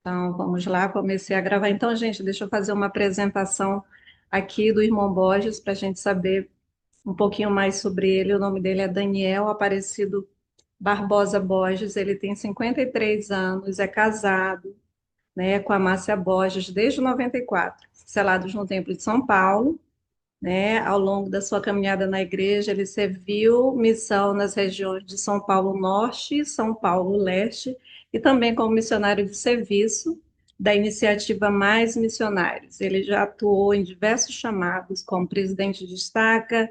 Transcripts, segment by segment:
Então, vamos lá, comecei a gravar. Então, gente, deixa eu fazer uma apresentação aqui do irmão Borges para a gente saber um pouquinho mais sobre ele. O nome dele é Daniel Aparecido Barbosa Borges. Ele tem 53 anos, é casado, né, com a Márcia Borges desde 94, selados no Templo de São Paulo. Né? Ao longo da sua caminhada na igreja, ele serviu missão nas regiões de São Paulo Norte e São Paulo Leste, e também como missionário de serviço da iniciativa Mais Missionários. Ele já atuou em diversos chamados, como presidente de estaca,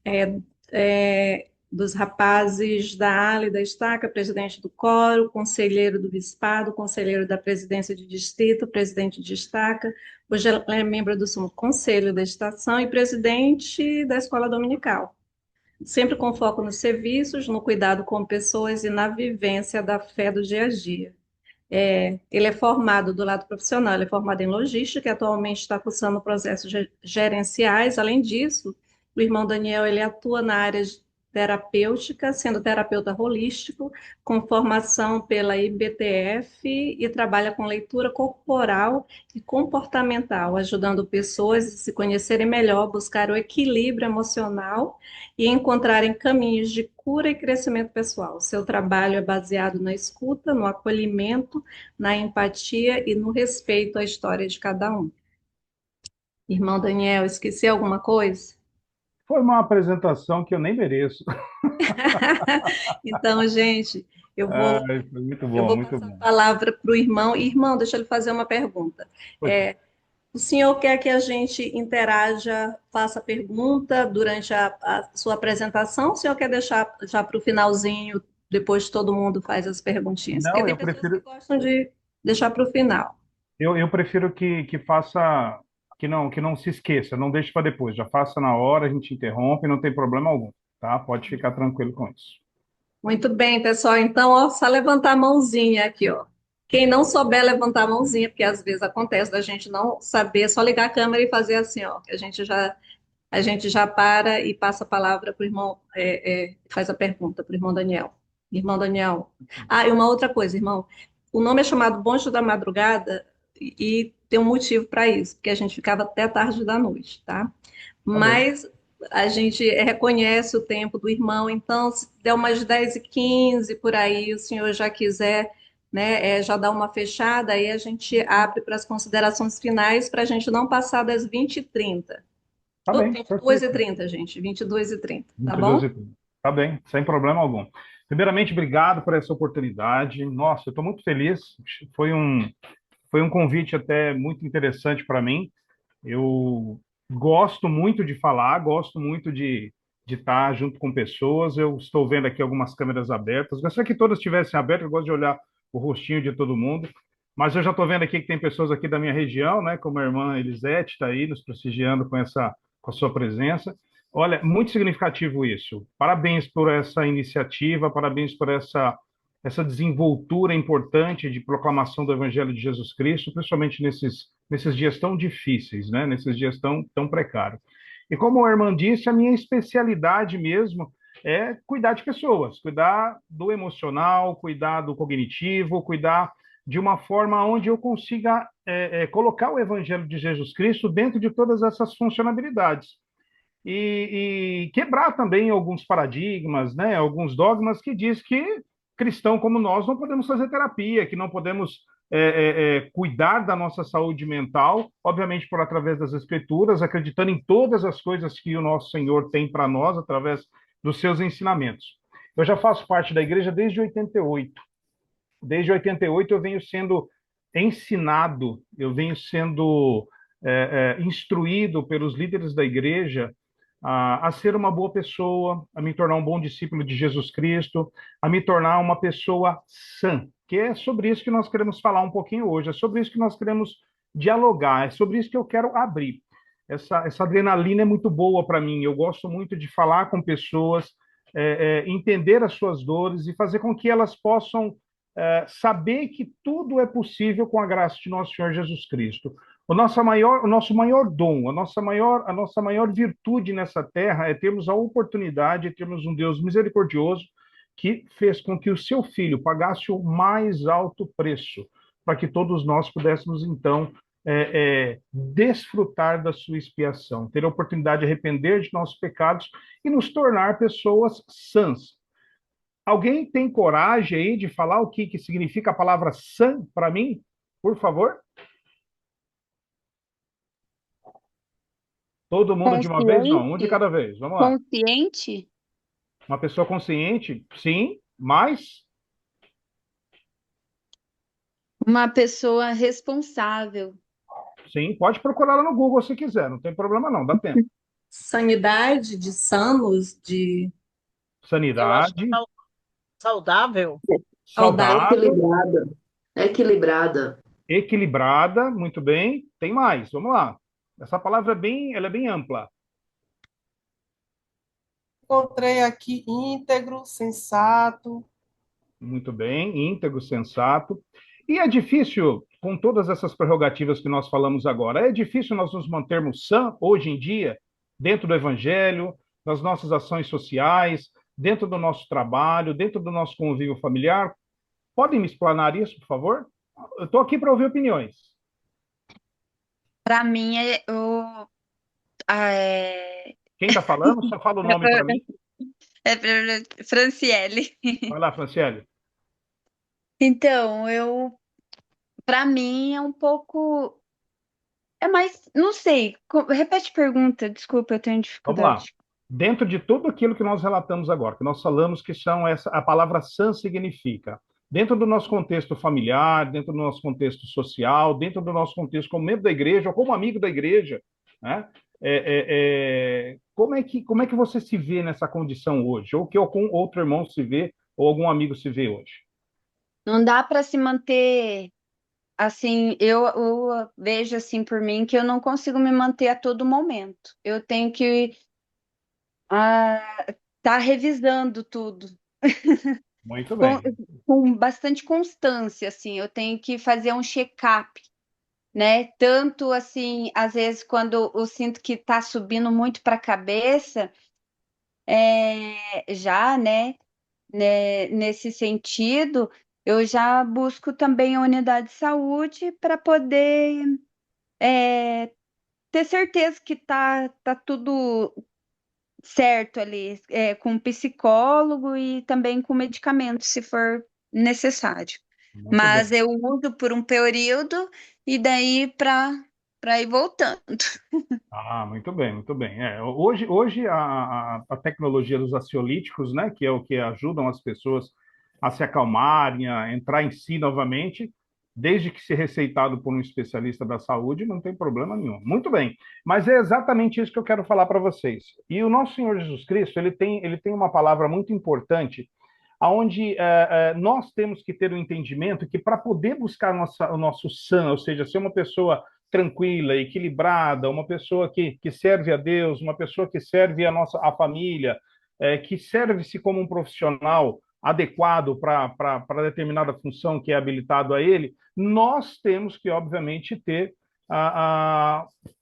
é, dos rapazes da ala e da estaca, presidente do coro, conselheiro do bispado, conselheiro da presidência de distrito, presidente de estaca, hoje é membro do conselho da estação e presidente da escola dominical, sempre com foco nos serviços, no cuidado com pessoas e na vivência da fé do dia a dia. Ele é formado do lado profissional, ele é formado em logística e atualmente está cursando processos gerenciais. Além disso, o irmão Daniel ele atua na área terapêutica, sendo terapeuta holístico, com formação pela IBTF e trabalha com leitura corporal e comportamental, ajudando pessoas a se conhecerem melhor, buscar o equilíbrio emocional e encontrarem caminhos de cura e crescimento pessoal. Seu trabalho é baseado na escuta, no acolhimento, na empatia e no respeito à história de cada um. Irmão Daniel, esqueci alguma coisa? Foi uma apresentação que eu nem mereço. Então, gente, eu vou, Ai, foi muito eu bom, vou muito passar a bom. palavra para o irmão. Irmão, deixa eu lhe fazer uma pergunta. Poxa, O senhor quer que a gente interaja, faça pergunta durante a sua apresentação? Ou o senhor quer deixar já para o finalzinho, depois todo mundo faz as perguntinhas? Porque não, tem eu pessoas que prefiro, gostam de deixar para o final. eu prefiro que faça, que não se esqueça, não deixe para depois, já faça na hora, a gente interrompe, não tem problema algum, tá? Pode ficar tranquilo com isso. Muito bem, pessoal. Então, ó, só levantar a mãozinha aqui, ó. Quem não souber levantar a mãozinha, porque às vezes acontece da gente não saber, é só ligar a câmera e fazer assim, ó, que a gente já para e passa a palavra para o irmão, faz a pergunta para o irmão Daniel. Irmão Daniel. Ah, e uma outra coisa, irmão. O nome é chamado Bonde da Madrugada e tem um motivo para isso, porque a gente ficava até tarde da noite, tá? Tá bem. Mas a gente reconhece o tempo do irmão, então, se der umas 10h15 por aí, o senhor já quiser, né, já dar uma fechada, aí a gente abre para as considerações finais, para a gente não passar das 20h30. Tá Oh, bem, perfeito. 22h30, gente, 22h30, tá 22 bom? e 30. Tá bem, sem problema algum. Primeiramente, obrigado por essa oportunidade. Nossa, eu estou muito feliz. Foi um, foi um convite até muito interessante para mim. Eu gosto muito de falar, gosto muito de estar junto com pessoas. Eu estou vendo aqui algumas câmeras abertas. Gostaria que todas estivessem abertas, eu gosto de olhar o rostinho de todo mundo. Mas eu já estou vendo aqui que tem pessoas aqui da minha região, né? Como a irmã Elisete está aí nos prestigiando com a sua presença. Olha, muito significativo isso. Parabéns por essa iniciativa, parabéns por essa desenvoltura importante de proclamação do Evangelho de Jesus Cristo, principalmente nesses dias tão difíceis, né? Nesses dias tão precários. E como a irmã disse, a minha especialidade mesmo é cuidar de pessoas, cuidar do emocional, cuidar do cognitivo, cuidar de uma forma onde eu consiga colocar o Evangelho de Jesus Cristo dentro de todas essas funcionalidades e quebrar também alguns paradigmas, né, alguns dogmas que diz que cristão como nós não podemos fazer terapia, que não podemos cuidar da nossa saúde mental, obviamente por através das escrituras, acreditando em todas as coisas que o nosso Senhor tem para nós através dos seus ensinamentos. Eu já faço parte da igreja desde 88. Desde 88 eu venho sendo ensinado, eu venho sendo instruído pelos líderes da igreja a ser uma boa pessoa, a me tornar um bom discípulo de Jesus Cristo, a me tornar uma pessoa sã, que é sobre isso que nós queremos falar um pouquinho hoje, é sobre isso que nós queremos dialogar, é sobre isso que eu quero abrir. Essa adrenalina é muito boa para mim, eu gosto muito de falar com pessoas, entender as suas dores e fazer com que elas possam saber que tudo é possível com a graça de nosso Senhor Jesus Cristo. O nosso maior dom, a nossa maior virtude nessa terra é termos a oportunidade de termos um Deus misericordioso que fez com que o seu filho pagasse o mais alto preço para que todos nós pudéssemos, então, desfrutar da sua expiação, ter a oportunidade de arrepender de nossos pecados e nos tornar pessoas sãs. Alguém tem coragem aí de falar o que significa a palavra sã para mim? Por favor? Todo mundo de uma vez? Não, um de Consciente, cada vez. Vamos lá. consciente, Uma pessoa consciente? Sim, mas uma pessoa responsável. sim, pode procurar lá no Google se quiser, não tem problema não, dá tempo. Sanidade de sanos, de Eu acho que Sanidade, saudável. saudável. saudável, Equilibrada. Equilibrada. equilibrada, muito bem. Tem mais, vamos lá. Essa palavra ela é bem ampla. Encontrei aqui íntegro, sensato. Muito bem, íntegro, sensato. E é difícil, com todas essas prerrogativas que nós falamos agora, é difícil nós nos mantermos sã hoje em dia, dentro do Evangelho, nas nossas ações sociais, dentro do nosso trabalho, dentro do nosso convívio familiar. Podem me explanar isso, por favor? Eu estou aqui para ouvir opiniões. Para mim, é, Quem está falando? Só fala o nome para mim. Franciele. Vai lá, Franciele. Então, para mim é um pouco, é mais, não sei, repete a pergunta, desculpa, eu tenho Vamos lá. dificuldade. Dentro de tudo aquilo que nós relatamos agora, que nós falamos que são a palavra sã significa, dentro do nosso contexto familiar, dentro do nosso contexto social, dentro do nosso contexto como membro da igreja ou como amigo da igreja, né? Como é que você se vê nessa condição hoje? Ou que algum outro irmão se vê, ou algum amigo se vê hoje? Não dá para se manter assim, eu vejo assim por mim que eu não consigo me manter a todo momento. Eu tenho que tá revisando tudo Muito com, bem. com bastante constância, assim. Eu tenho que fazer um check-up, né? Tanto assim, às vezes quando eu sinto que está subindo muito para a cabeça, já, né, nesse sentido, eu já busco também a unidade de saúde para poder é, ter certeza que tá tudo certo ali, com psicólogo e também com medicamento, se for necessário. Muito Mas bem. eu uso por um período e daí para ir voltando. Ah, muito bem, muito bem. Hoje a tecnologia dos ansiolíticos, né, que é o que ajudam as pessoas a se acalmarem, a entrar em si novamente, desde que se receitado por um especialista da saúde, não tem problema nenhum. Muito bem, mas é exatamente isso que eu quero falar para vocês. E o nosso Senhor Jesus Cristo, ele tem uma palavra muito importante, aonde nós temos que ter o um entendimento que para poder buscar o nosso sã, ou seja, ser uma pessoa tranquila, equilibrada, uma pessoa que serve a Deus, uma pessoa que serve a família, que serve-se como um profissional adequado para determinada função que é habilitado a ele, nós temos que, obviamente, ter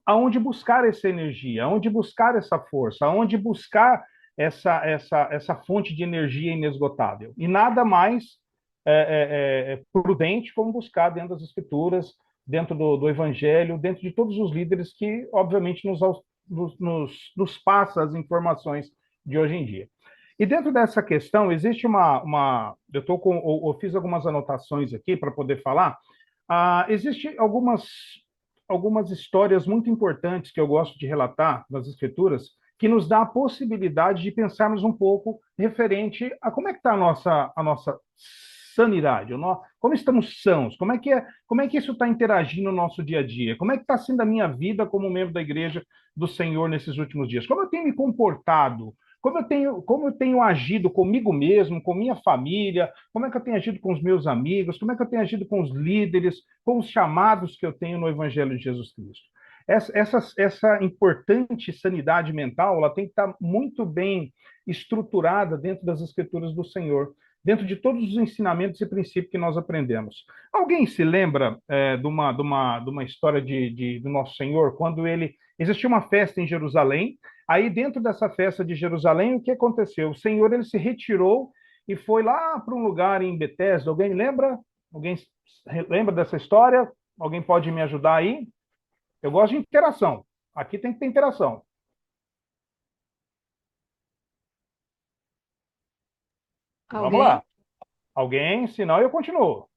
aonde buscar essa energia, aonde buscar essa força, aonde buscar essa fonte de energia inesgotável. E nada mais prudente como buscar dentro das escrituras, dentro do Evangelho, dentro de todos os líderes que, obviamente, nos passa as informações de hoje em dia. E dentro dessa questão, existe eu fiz algumas anotações aqui para poder falar. Existem algumas histórias muito importantes que eu gosto de relatar nas Escrituras, que nos dá a possibilidade de pensarmos um pouco referente a como é que está a nossa sanidade, como estamos sãos, como é que isso está interagindo no nosso dia a dia, como é que está sendo a minha vida como membro da igreja do Senhor nesses últimos dias, como eu tenho me comportado, como eu tenho agido comigo mesmo, com minha família, como é que eu tenho agido com os meus amigos, como é que eu tenho agido com os líderes, com os chamados que eu tenho no Evangelho de Jesus Cristo. Essa importante sanidade mental, ela tem que estar muito bem estruturada dentro das Escrituras do Senhor, dentro de todos os ensinamentos e princípios que nós aprendemos. Alguém se lembra de uma história do nosso Senhor, quando existia uma festa em Jerusalém, aí dentro dessa festa de Jerusalém, o que aconteceu? O Senhor ele se retirou e foi lá para um lugar em Betesda, alguém lembra? Alguém lembra dessa história? Alguém pode me ajudar aí? Eu gosto de interação. Aqui tem que ter interação. Vamos Alguém? lá. Alguém? Senão eu continuo.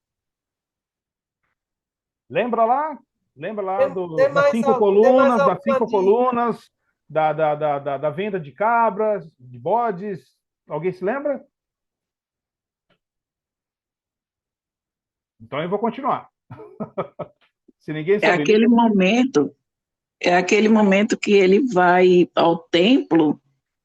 Lembra lá? Lembra lá Tem das mais, cinco tem mais colunas, das alguma cinco dica? colunas, da venda de cabras, de bodes? Alguém se lembra? Então eu vou continuar. Se ninguém É saber, aquele momento, é aquele momento que ele vai ao templo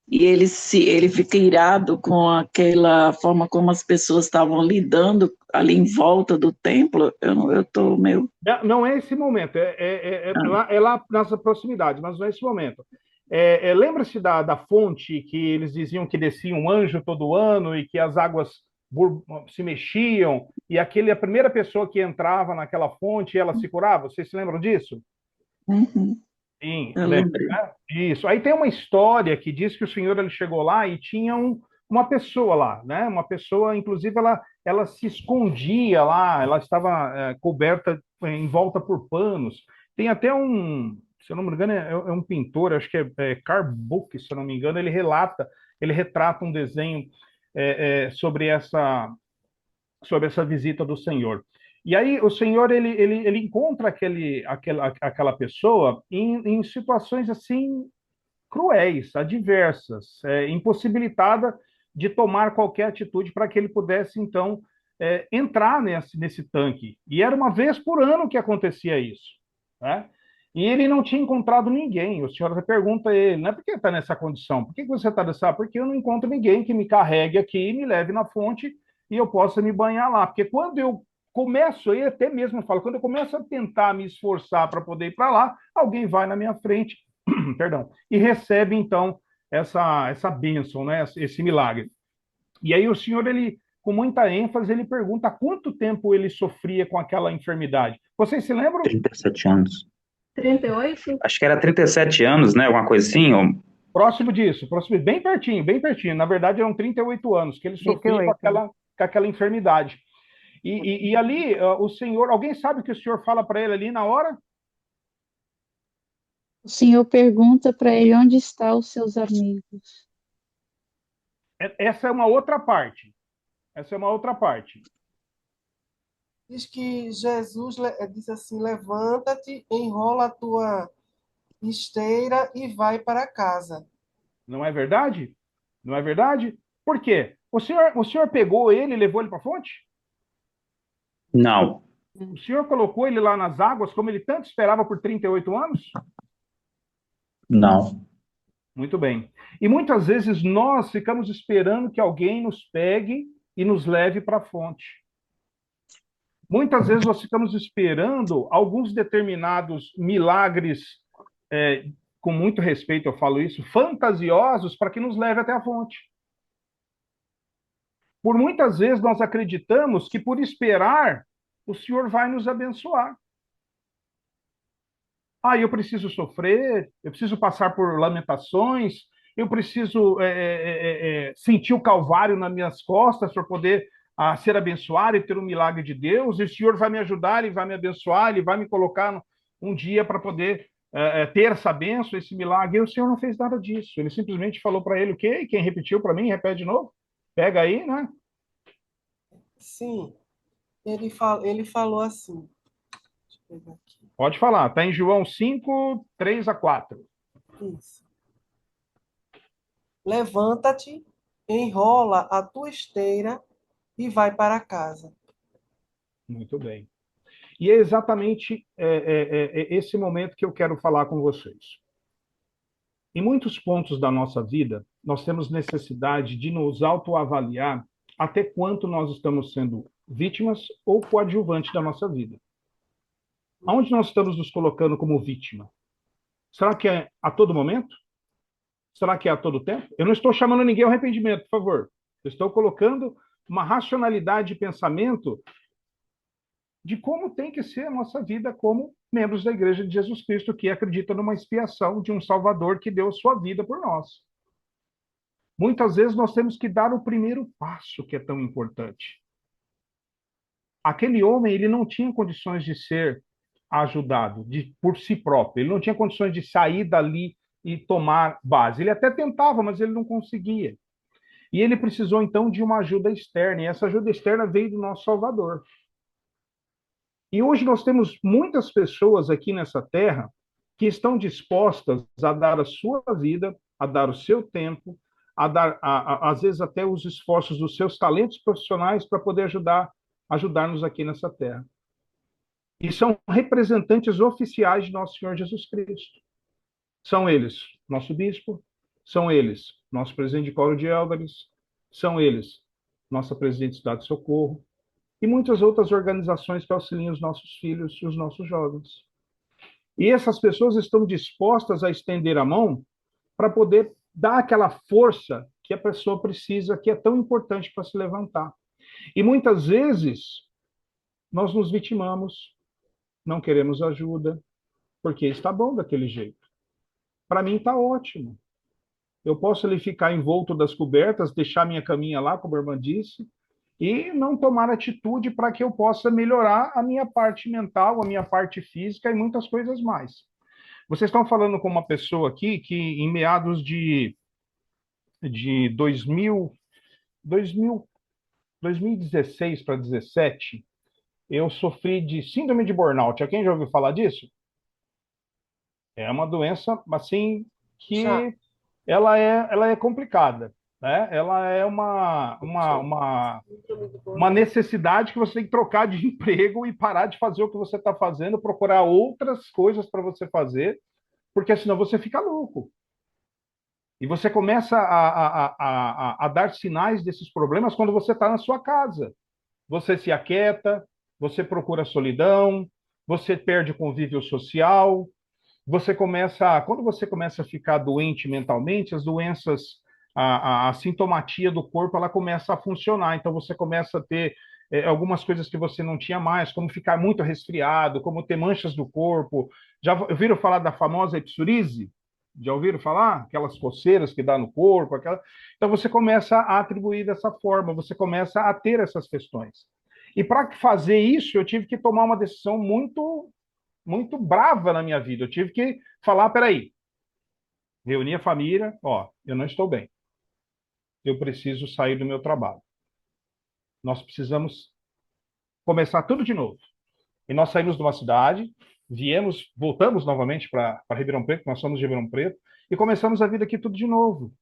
e ele fica irado com aquela forma como as pessoas estavam lidando ali em volta do templo. Eu tô meio. não é esse momento, Ah, é lá nas proximidades, mas não é esse momento. Lembra-se da fonte que eles diziam que descia um anjo todo ano e que as águas se mexiam, e a primeira pessoa que entrava naquela fonte, ela se curava? Vocês se lembram disso? uhum, Sim, eu lembro, lembrei. né? Isso. Aí tem uma história que diz que o senhor ele chegou lá e tinha uma pessoa lá, né? Uma pessoa, inclusive, ela se escondia lá, ela estava coberta em volta por panos. Tem até se eu não me engano, é um pintor, acho que é Karl Buch, se eu não me engano, ele retrata um desenho sobre essa visita do Senhor. E aí o Senhor ele encontra aquela pessoa em situações assim cruéis, adversas, impossibilitada de tomar qualquer atitude para que ele pudesse então entrar nesse tanque. E era uma vez por ano que acontecia isso, né? E ele não tinha encontrado ninguém. O senhor pergunta a ele, não é por que está nessa condição? Por que você está nessa? Porque eu não encontro ninguém que me carregue aqui e me leve na fonte e eu possa me banhar lá. Porque quando eu começo, e até mesmo falo, quando eu começo a tentar me esforçar para poder ir para lá, alguém vai na minha frente, perdão, e recebe então essa bênção, né? Esse milagre. E aí o senhor, ele, com muita ênfase, ele pergunta há quanto tempo ele sofria com aquela enfermidade. Vocês se lembram? 37 anos. 38? Acho que era 37 anos, né? Alguma coisa assim. Próximo disso, bem pertinho, bem pertinho. Na verdade, eram 38 anos que ele sofria com 38. aquela enfermidade. E ali, o senhor, alguém sabe o que o senhor fala para ele ali na hora? O senhor pergunta para ele onde estão os seus amigos. Essa é uma outra parte. Essa é uma outra parte. Diz que Jesus diz assim: levanta-te, enrola a tua esteira e vai para casa. Não é verdade? Não é verdade? Por quê? O senhor pegou ele e levou ele para a fonte? Não, O senhor colocou ele lá nas águas, como ele tanto esperava por 38 anos? não. Muito bem. E muitas vezes nós ficamos esperando que alguém nos pegue e nos leve para a fonte. Muitas vezes nós ficamos esperando alguns determinados milagres, com muito respeito eu falo isso, fantasiosos, para que nos leve até a fonte. Por muitas vezes nós acreditamos que por esperar, o Senhor vai nos abençoar. Eu preciso sofrer, eu preciso passar por lamentações, eu preciso sentir o calvário nas minhas costas para poder ser abençoado e ter um milagre de Deus, e o Senhor vai me ajudar, Ele vai me abençoar, Ele vai me colocar um dia para poder ter essa bênção, esse milagre. E o Senhor não fez nada disso, Ele simplesmente falou para ele o quê? E quem repetiu para mim, repete de novo. Pega aí, né? Sim, ele falou assim. Deixa eu pegar aqui. Pode falar, está em João 5, 3-4. Isso. Levanta-te, enrola a tua esteira e vai para casa. Muito bem. E é exatamente esse momento que eu quero falar com vocês. Em muitos pontos da nossa vida, nós temos necessidade de nos autoavaliar até quanto nós estamos sendo vítimas ou coadjuvantes da nossa vida. Aonde nós estamos nos colocando como vítima? Será que é a todo momento? Será que é a todo tempo? Eu não estou chamando ninguém ao arrependimento, por favor. Eu estou colocando uma racionalidade de pensamento de como tem que ser a nossa vida como membros da Igreja de Jesus Cristo, que acredita numa expiação de um Salvador que deu sua vida por nós. Muitas vezes nós temos que dar o primeiro passo, que é tão importante. aquele homem, ele não tinha condições de ser ajudado por si próprio. Ele não tinha condições de sair dali e tomar base. Ele até tentava, mas ele não conseguia. E ele precisou, então, de uma ajuda externa. E essa ajuda externa veio do nosso Salvador. E hoje nós temos muitas pessoas aqui nessa terra que estão dispostas a dar a sua vida, a dar o seu tempo, a dar, às vezes, até os esforços dos seus talentos profissionais para poder ajudar-nos aqui nessa terra. E são representantes oficiais de nosso Senhor Jesus Cristo. São eles nosso bispo, são eles nosso presidente de Coro de Élvares, são eles nossa presidente de Cidade de Socorro, e muitas outras organizações que auxiliam os nossos filhos e os nossos jovens. E essas pessoas estão dispostas a estender a mão para poder dar aquela força que a pessoa precisa, que é tão importante para se levantar. E muitas vezes nós nos vitimamos, não queremos ajuda, porque está bom daquele jeito. Para mim está ótimo. Eu posso ali ficar envolto das cobertas, deixar minha caminha lá, como a irmã disse, e não tomar atitude para que eu possa melhorar a minha parte mental, a minha parte física e muitas coisas mais. Vocês estão falando com uma pessoa aqui que em meados de 2016 para 2017, eu sofri de síndrome de burnout. Alguém já ouviu falar disso? É uma doença, assim, que Já. ela é complicada, né? Ela é uma necessidade que você tem que trocar de emprego e parar de fazer o que você está fazendo, procurar outras coisas para você fazer, porque senão você fica louco. E você começa a dar sinais desses problemas quando você está na sua casa. Você se aquieta, você procura solidão, você perde convívio social, quando você começa a ficar doente mentalmente, as doenças, a sintomatia do corpo, ela começa a funcionar. Então, você começa a ter algumas coisas que você não tinha mais, como ficar muito resfriado, como ter manchas do corpo. Já ouviram falar da famosa psoríase? Já ouviram falar? Aquelas coceiras que dá no corpo, aquela... Então, você começa a atribuir dessa forma, você começa a ter essas questões. E para fazer isso, eu tive que tomar uma decisão muito brava na minha vida. Eu tive que falar, peraí, reunir a família, ó, eu não estou bem. Eu preciso sair do meu trabalho. Nós precisamos começar tudo de novo. E nós saímos de uma cidade, voltamos novamente para Ribeirão Preto, nós somos de Ribeirão Preto, e começamos a vida aqui tudo de novo.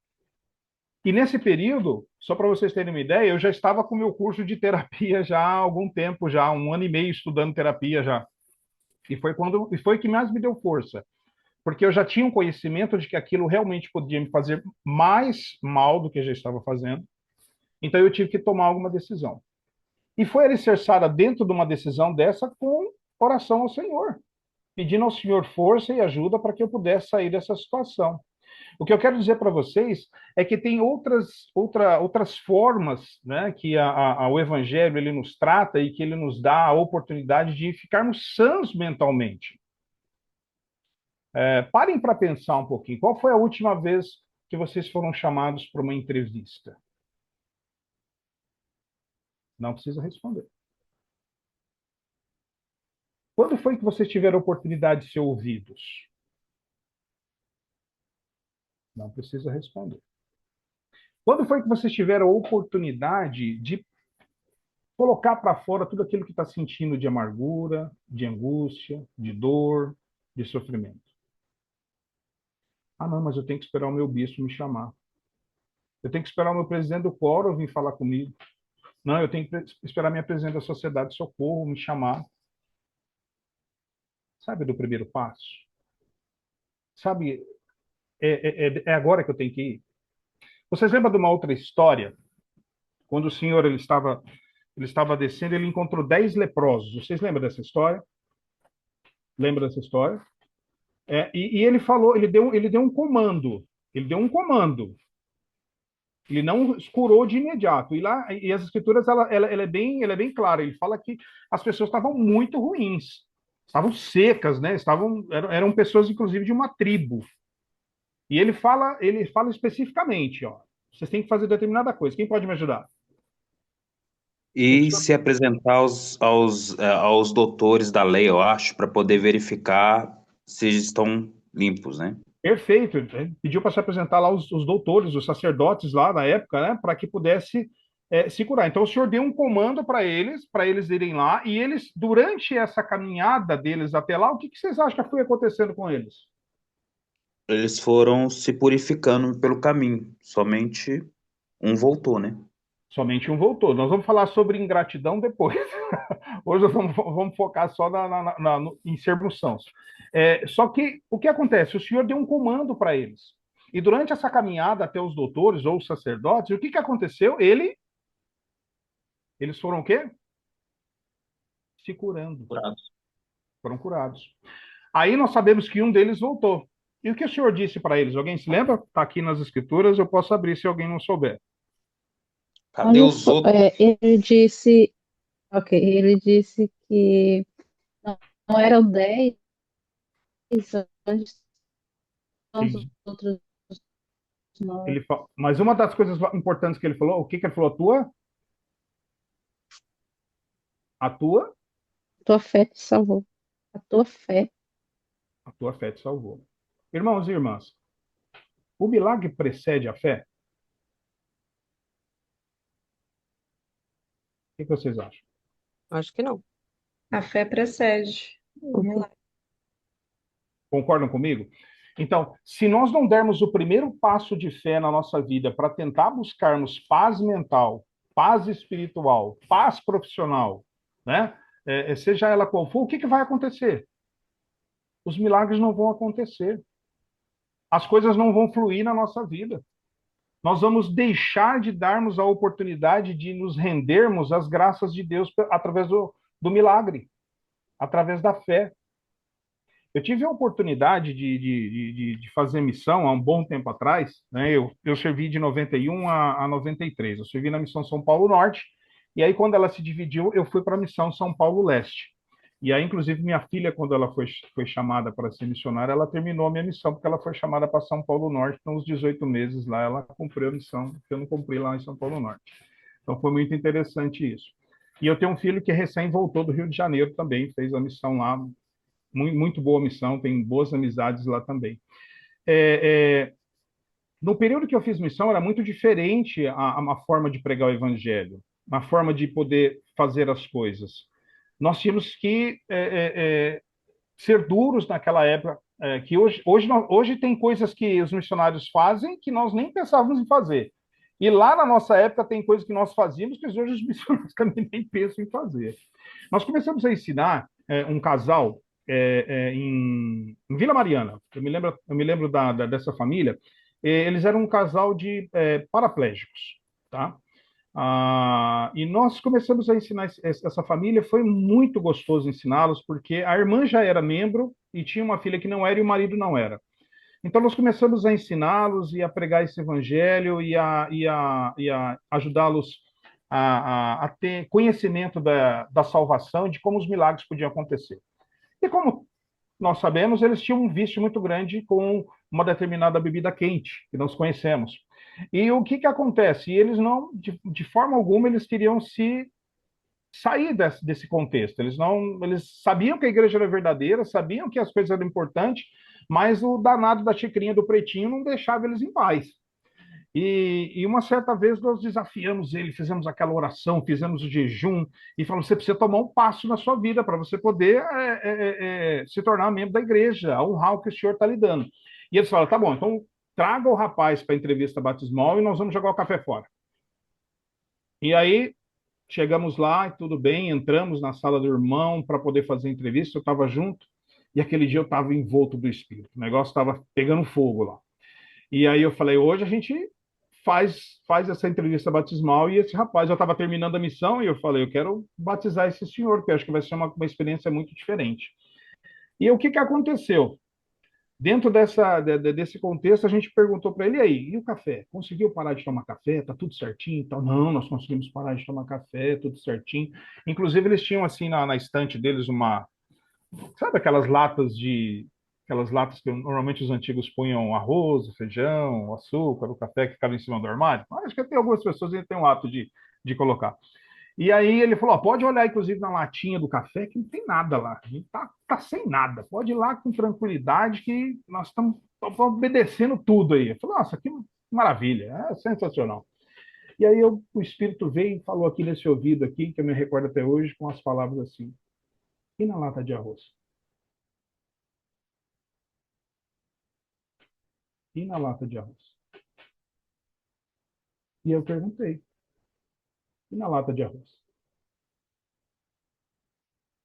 E nesse período, só para vocês terem uma ideia, eu já estava com o meu curso de terapia já há algum tempo, já há 1 ano e meio estudando terapia já. E foi que mais me deu força, porque eu já tinha um conhecimento de que aquilo realmente podia me fazer mais mal do que já estava fazendo. Então eu tive que tomar alguma decisão. E foi alicerçada dentro de uma decisão dessa com oração ao Senhor, pedindo ao Senhor força e ajuda para que eu pudesse sair dessa situação. O que eu quero dizer para vocês é que tem outras formas, né, que o Evangelho ele nos trata e que ele nos dá a oportunidade de ficarmos sãos mentalmente. Parem para pensar um pouquinho. Qual foi a última vez que vocês foram chamados para uma entrevista? Não precisa responder. Quando foi que vocês tiveram a oportunidade de ser ouvidos? Não precisa responder. Quando foi que vocês tiveram a oportunidade de colocar para fora tudo aquilo que está sentindo de amargura, de angústia, de dor, de sofrimento? Ah, não, mas eu tenho que esperar o meu bispo me chamar. Eu tenho que esperar o meu presidente do quórum vir falar comigo. Não, eu tenho que esperar minha presidente da Sociedade de Socorro me chamar. Sabe do primeiro passo? Sabe, é agora que eu tenho que ir. Vocês lembram de uma outra história? Quando o Senhor ele estava descendo, ele encontrou 10 leprosos. Vocês lembram dessa história? Lembra dessa história? E ele falou, ele deu um comando. Ele deu um comando. Ele não curou de imediato. E as escrituras ela é bem clara. Ele fala que as pessoas estavam muito ruins, estavam secas, né? Eram pessoas inclusive de uma tribo. E ele fala especificamente, ó, vocês têm que fazer determinada coisa. Quem pode me ajudar? O E senhor- se apresentar aos doutores da lei, eu acho, para poder verificar se eles estão limpos, né? Perfeito. Ele pediu para se apresentar lá os doutores, os sacerdotes lá na época, né, para que pudesse se curar. Então o senhor deu um comando para eles irem lá, e eles, durante essa caminhada deles até lá, o que vocês acham que foi acontecendo com eles? Eles foram se purificando pelo caminho. Somente um voltou, né? Somente um voltou. Nós vamos falar sobre ingratidão depois. Hoje nós vamos focar só em sermos sãos. Só que o que acontece? O senhor deu um comando para eles. E durante essa caminhada até os doutores ou os sacerdotes, o que aconteceu? Eles foram o quê? Se curando. Curados. Foram curados. Aí nós sabemos que um deles voltou. E o que o senhor disse para eles? Alguém se lembra? Está aqui nas escrituras, eu posso abrir se alguém não souber. Cadê os outros? Ele disse, ok, ele disse que não eram 10, onde estão os Ele, outros 9? mas uma das coisas importantes que ele falou, o que ele falou? A tua, Tua fé te salvou. A tua fé. a tua fé te salvou. Irmãos e irmãs, o milagre precede a fé? O que vocês acham? Acho que não. A fé precede o milagre. Concordam comigo? Então, se nós não dermos o primeiro passo de fé na nossa vida para tentar buscarmos paz mental, paz espiritual, paz profissional, né? Seja ela qual for, o que vai acontecer? Os milagres não vão acontecer. As coisas não vão fluir na nossa vida. Nós vamos deixar de darmos a oportunidade de nos rendermos às graças de Deus através do milagre, através da fé. Eu tive a oportunidade de fazer missão há um bom tempo atrás, né? Eu servi de 91 a 93. Eu servi na missão São Paulo Norte, e aí quando ela se dividiu, eu fui para a missão São Paulo Leste. E aí, inclusive, minha filha, quando ela foi chamada para ser missionária, ela terminou a minha missão, porque ela foi chamada para São Paulo Norte, então, uns 18 meses lá, ela cumpriu a missão, que eu não cumpri lá em São Paulo Norte. Então, foi muito interessante isso. E eu tenho um filho que recém voltou do Rio de Janeiro também, fez a missão lá, muito, muito boa missão, tem boas amizades lá também. No período que eu fiz missão, era muito diferente a forma de pregar o evangelho, a forma de poder fazer as coisas. Nós tínhamos que ser duros naquela época, que hoje tem coisas que os missionários fazem que nós nem pensávamos em fazer. E lá na nossa época tem coisas que nós fazíamos que hoje os missionários também nem pensam em fazer. Nós começamos a ensinar um casal em Vila Mariana. Eu me lembro dessa família. Eles eram um casal de paraplégicos, tá? E nós começamos a ensinar essa família. Foi muito gostoso ensiná-los, porque a irmã já era membro e tinha uma filha que não era e o marido não era. Então nós começamos a ensiná-los e a pregar esse evangelho e a ajudá-los a ter conhecimento da salvação e de como os milagres podiam acontecer. E como nós sabemos, eles tinham um vício muito grande com uma determinada bebida quente, que nós conhecemos. E o que acontece? Eles não, de forma alguma, eles queriam se sair desse contexto. Eles sabiam que a igreja era verdadeira, sabiam que as coisas eram importantes, mas o danado da xicrinha do pretinho não deixava eles em paz. E uma certa vez nós desafiamos ele, fizemos aquela oração, fizemos o jejum, e falamos: você precisa tomar um passo na sua vida para você poder se tornar membro da igreja, honrar o que o senhor está lhe dando. E eles falaram: tá bom, então traga o rapaz para a entrevista batismal e nós vamos jogar o café fora. E aí chegamos lá, e tudo bem, entramos na sala do irmão para poder fazer a entrevista, eu estava junto, e aquele dia eu estava envolto do Espírito, o negócio estava pegando fogo lá. E aí eu falei: hoje a gente faz essa entrevista batismal, e esse rapaz, eu estava terminando a missão, e eu falei: eu quero batizar esse senhor, porque eu acho que vai ser uma experiência muito diferente. E o que aconteceu? Dentro desse contexto, a gente perguntou para ele: aí, e o café? Conseguiu parar de tomar café? Tá tudo certinho e tal? Não, nós conseguimos parar de tomar café, tudo certinho. Inclusive, eles tinham assim na estante deles sabe aquelas latas que normalmente os antigos punham arroz, feijão, açúcar, o café que ficava em cima do armário? Acho que tem algumas pessoas que têm o hábito de colocar. E aí ele falou, ó, pode olhar, inclusive, na latinha do café, que não tem nada lá. A gente tá sem nada. Pode ir lá com tranquilidade, que nós estamos obedecendo tudo aí. Eu falei, nossa, que maravilha, é sensacional. E aí o Espírito veio e falou aqui nesse ouvido aqui, que eu me recordo até hoje, com as palavras assim, e na lata de arroz? E na lata de arroz? E eu perguntei, e na lata de arroz?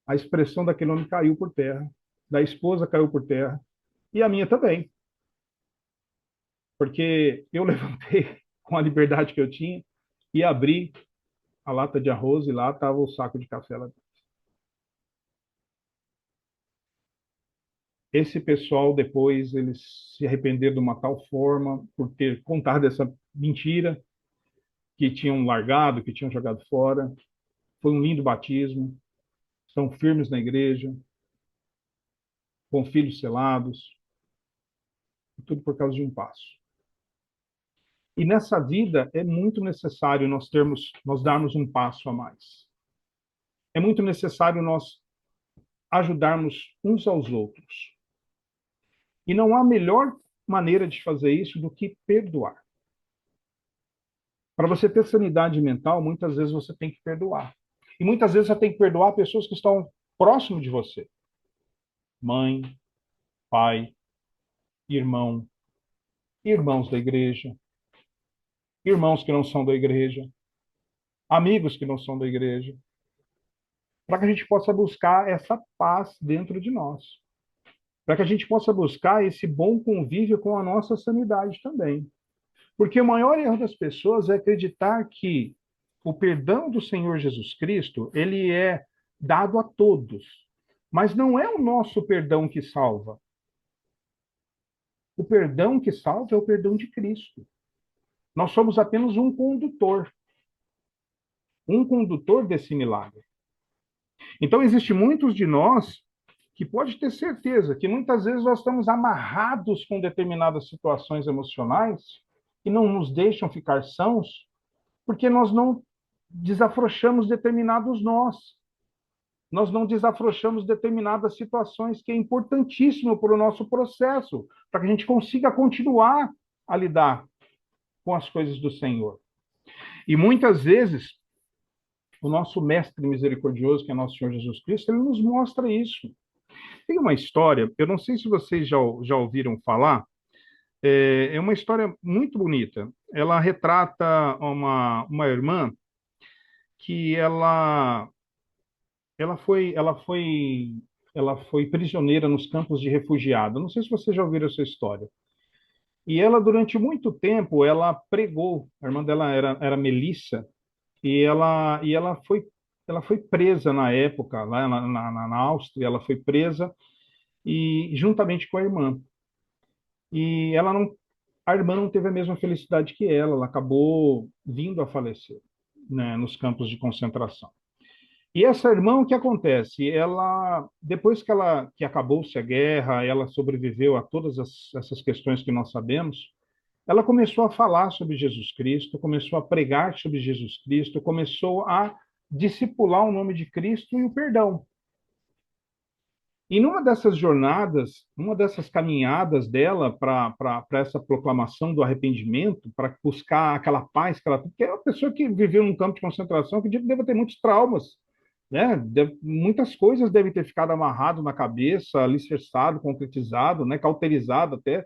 A expressão daquele homem caiu por terra, da esposa caiu por terra, e a minha também. Porque eu levantei com a liberdade que eu tinha e abri a lata de arroz e lá estava o saco de café lá dentro. Esse pessoal depois eles se arrependeram de uma tal forma por ter contado essa mentira que tinham largado, que tinham jogado fora. Foi um lindo batismo, estão firmes na igreja, com filhos selados, tudo por causa de um passo. E nessa vida é muito necessário nós darmos um passo a mais. É muito necessário nós ajudarmos uns aos outros. E não há melhor maneira de fazer isso do que perdoar. Para você ter sanidade mental, muitas vezes você tem que perdoar. E muitas vezes você tem que perdoar pessoas que estão próximo de você. Mãe, pai, irmão, irmãos da igreja, irmãos que não são da igreja, amigos que não são da igreja, para que a gente possa buscar essa paz dentro de nós, para que a gente possa buscar esse bom convívio com a nossa sanidade também. Porque o maior erro das pessoas é acreditar que o perdão do Senhor Jesus Cristo, ele é dado a todos, mas não é o nosso perdão que salva. O perdão que salva é o perdão de Cristo. Nós somos apenas um condutor desse milagre. Então, existe muitos de nós que pode ter certeza que muitas vezes nós estamos amarrados com determinadas situações emocionais que não nos deixam ficar sãos, porque nós não desafrouxamos determinados nós. Nós não desafrouxamos determinadas situações que é importantíssimo para o nosso processo, para que a gente consiga continuar a lidar com as coisas do Senhor. E muitas vezes, o nosso mestre misericordioso, que é nosso Senhor Jesus Cristo, ele nos mostra isso. Tem uma história, eu não sei se vocês já ouviram falar, é uma história muito bonita. Ela retrata uma irmã que ela foi prisioneira nos campos de refugiado. Não sei se vocês já ouviram essa história. E ela, durante muito tempo, ela pregou. A irmã dela era Melissa, e ela foi presa na época, lá na Áustria, ela foi presa, e juntamente com a irmã. E a irmã não teve a mesma felicidade que ela acabou vindo a falecer, né, nos campos de concentração. E essa irmã, o que acontece? Ela, depois que acabou-se a guerra, ela sobreviveu a todas essas questões que nós sabemos, ela começou a falar sobre Jesus Cristo, começou a pregar sobre Jesus Cristo, começou a discipular o nome de Cristo e o perdão. E numa dessas jornadas, numa dessas caminhadas dela para essa proclamação do arrependimento, para buscar aquela paz que ela tem, porque é uma pessoa que viveu num campo de concentração, que deve ter muitos traumas, né? Muitas coisas devem ter ficado amarrado na cabeça, alicerçado, concretizado, né? Cauterizado até.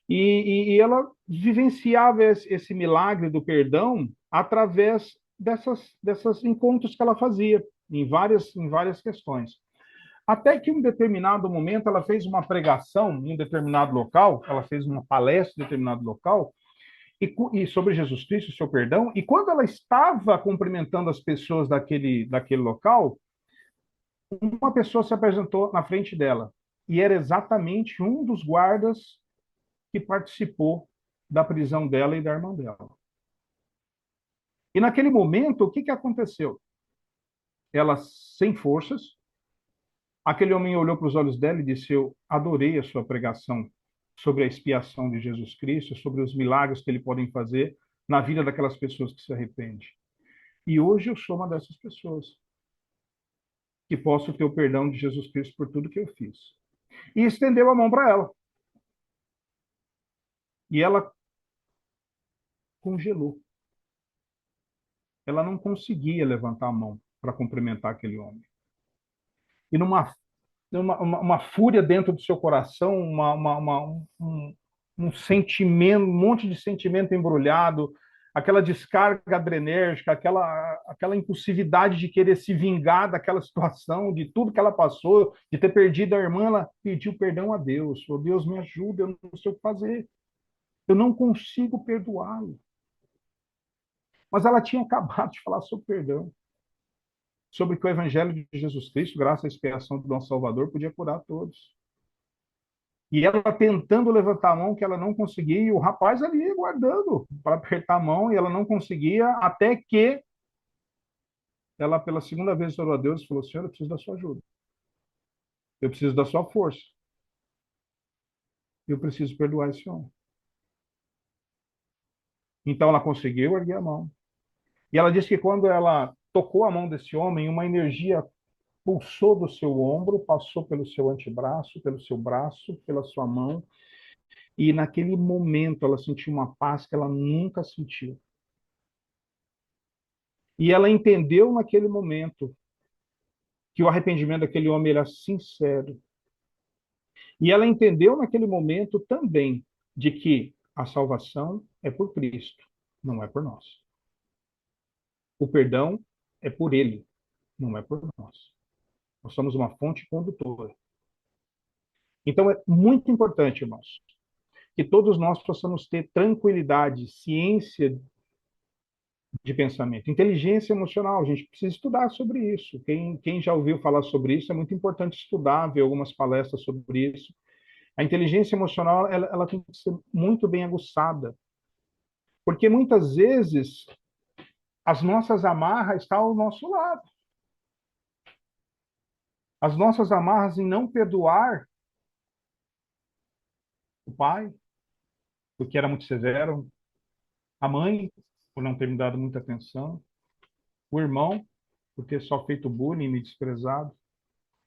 E ela vivenciava esse milagre do perdão através dessas encontros que ela fazia em várias questões. Até que em um determinado momento ela fez uma pregação em um determinado local, ela fez uma palestra em determinado local, e sobre Jesus Cristo, o seu perdão, e quando ela estava cumprimentando as pessoas daquele local, uma pessoa se apresentou na frente dela, e era exatamente um dos guardas que participou da prisão dela e da irmã dela. E naquele momento, o que aconteceu? Ela, sem forças, aquele homem olhou para os olhos dela e disse: eu adorei a sua pregação sobre a expiação de Jesus Cristo, sobre os milagres que ele pode fazer na vida daquelas pessoas que se arrependem. E hoje eu sou uma dessas pessoas que posso ter o perdão de Jesus Cristo por tudo que eu fiz. E estendeu a mão para ela. E ela congelou. Ela não conseguia levantar a mão para cumprimentar aquele homem. E uma fúria dentro do seu coração, um sentimento, um monte de sentimento embrulhado, aquela descarga adrenérgica, aquela impulsividade de querer se vingar daquela situação, de tudo que ela passou, de ter perdido a irmã, ela pediu perdão a Deus. Falou, Deus, me ajuda, eu não sei o que fazer. Eu não consigo perdoá-lo. Mas ela tinha acabado de falar sobre perdão, sobre que o Evangelho de Jesus Cristo, graças à expiação do nosso Salvador, podia curar todos. E ela tentando levantar a mão, que ela não conseguia, e o rapaz ali guardando para apertar a mão, e ela não conseguia, até que ela, pela segunda vez, orou a Deus e falou, Senhor, eu preciso da sua ajuda. Eu preciso da sua força. Eu preciso perdoar esse homem. Então ela conseguiu erguer a mão. E ela disse que quando ela tocou a mão desse homem, uma energia pulsou do seu ombro, passou pelo seu antebraço, pelo seu braço, pela sua mão, e naquele momento ela sentiu uma paz que ela nunca sentiu. E ela entendeu naquele momento que o arrependimento daquele homem era sincero. E ela entendeu naquele momento também de que a salvação é por Cristo, não é por nós. O perdão é por Ele, não é por nós. Nós somos uma fonte condutora. Então é muito importante, irmãos, que todos nós possamos ter tranquilidade, ciência de pensamento, inteligência emocional. A gente precisa estudar sobre isso. Quem já ouviu falar sobre isso, é muito importante estudar, ver algumas palestras sobre isso. A inteligência emocional, ela tem que ser muito bem aguçada. Porque muitas vezes as nossas amarras estão ao nosso lado. As nossas amarras em não perdoar o pai, porque era muito severo, a mãe, por não ter me dado muita atenção, o irmão, por ter só feito bullying e me desprezado,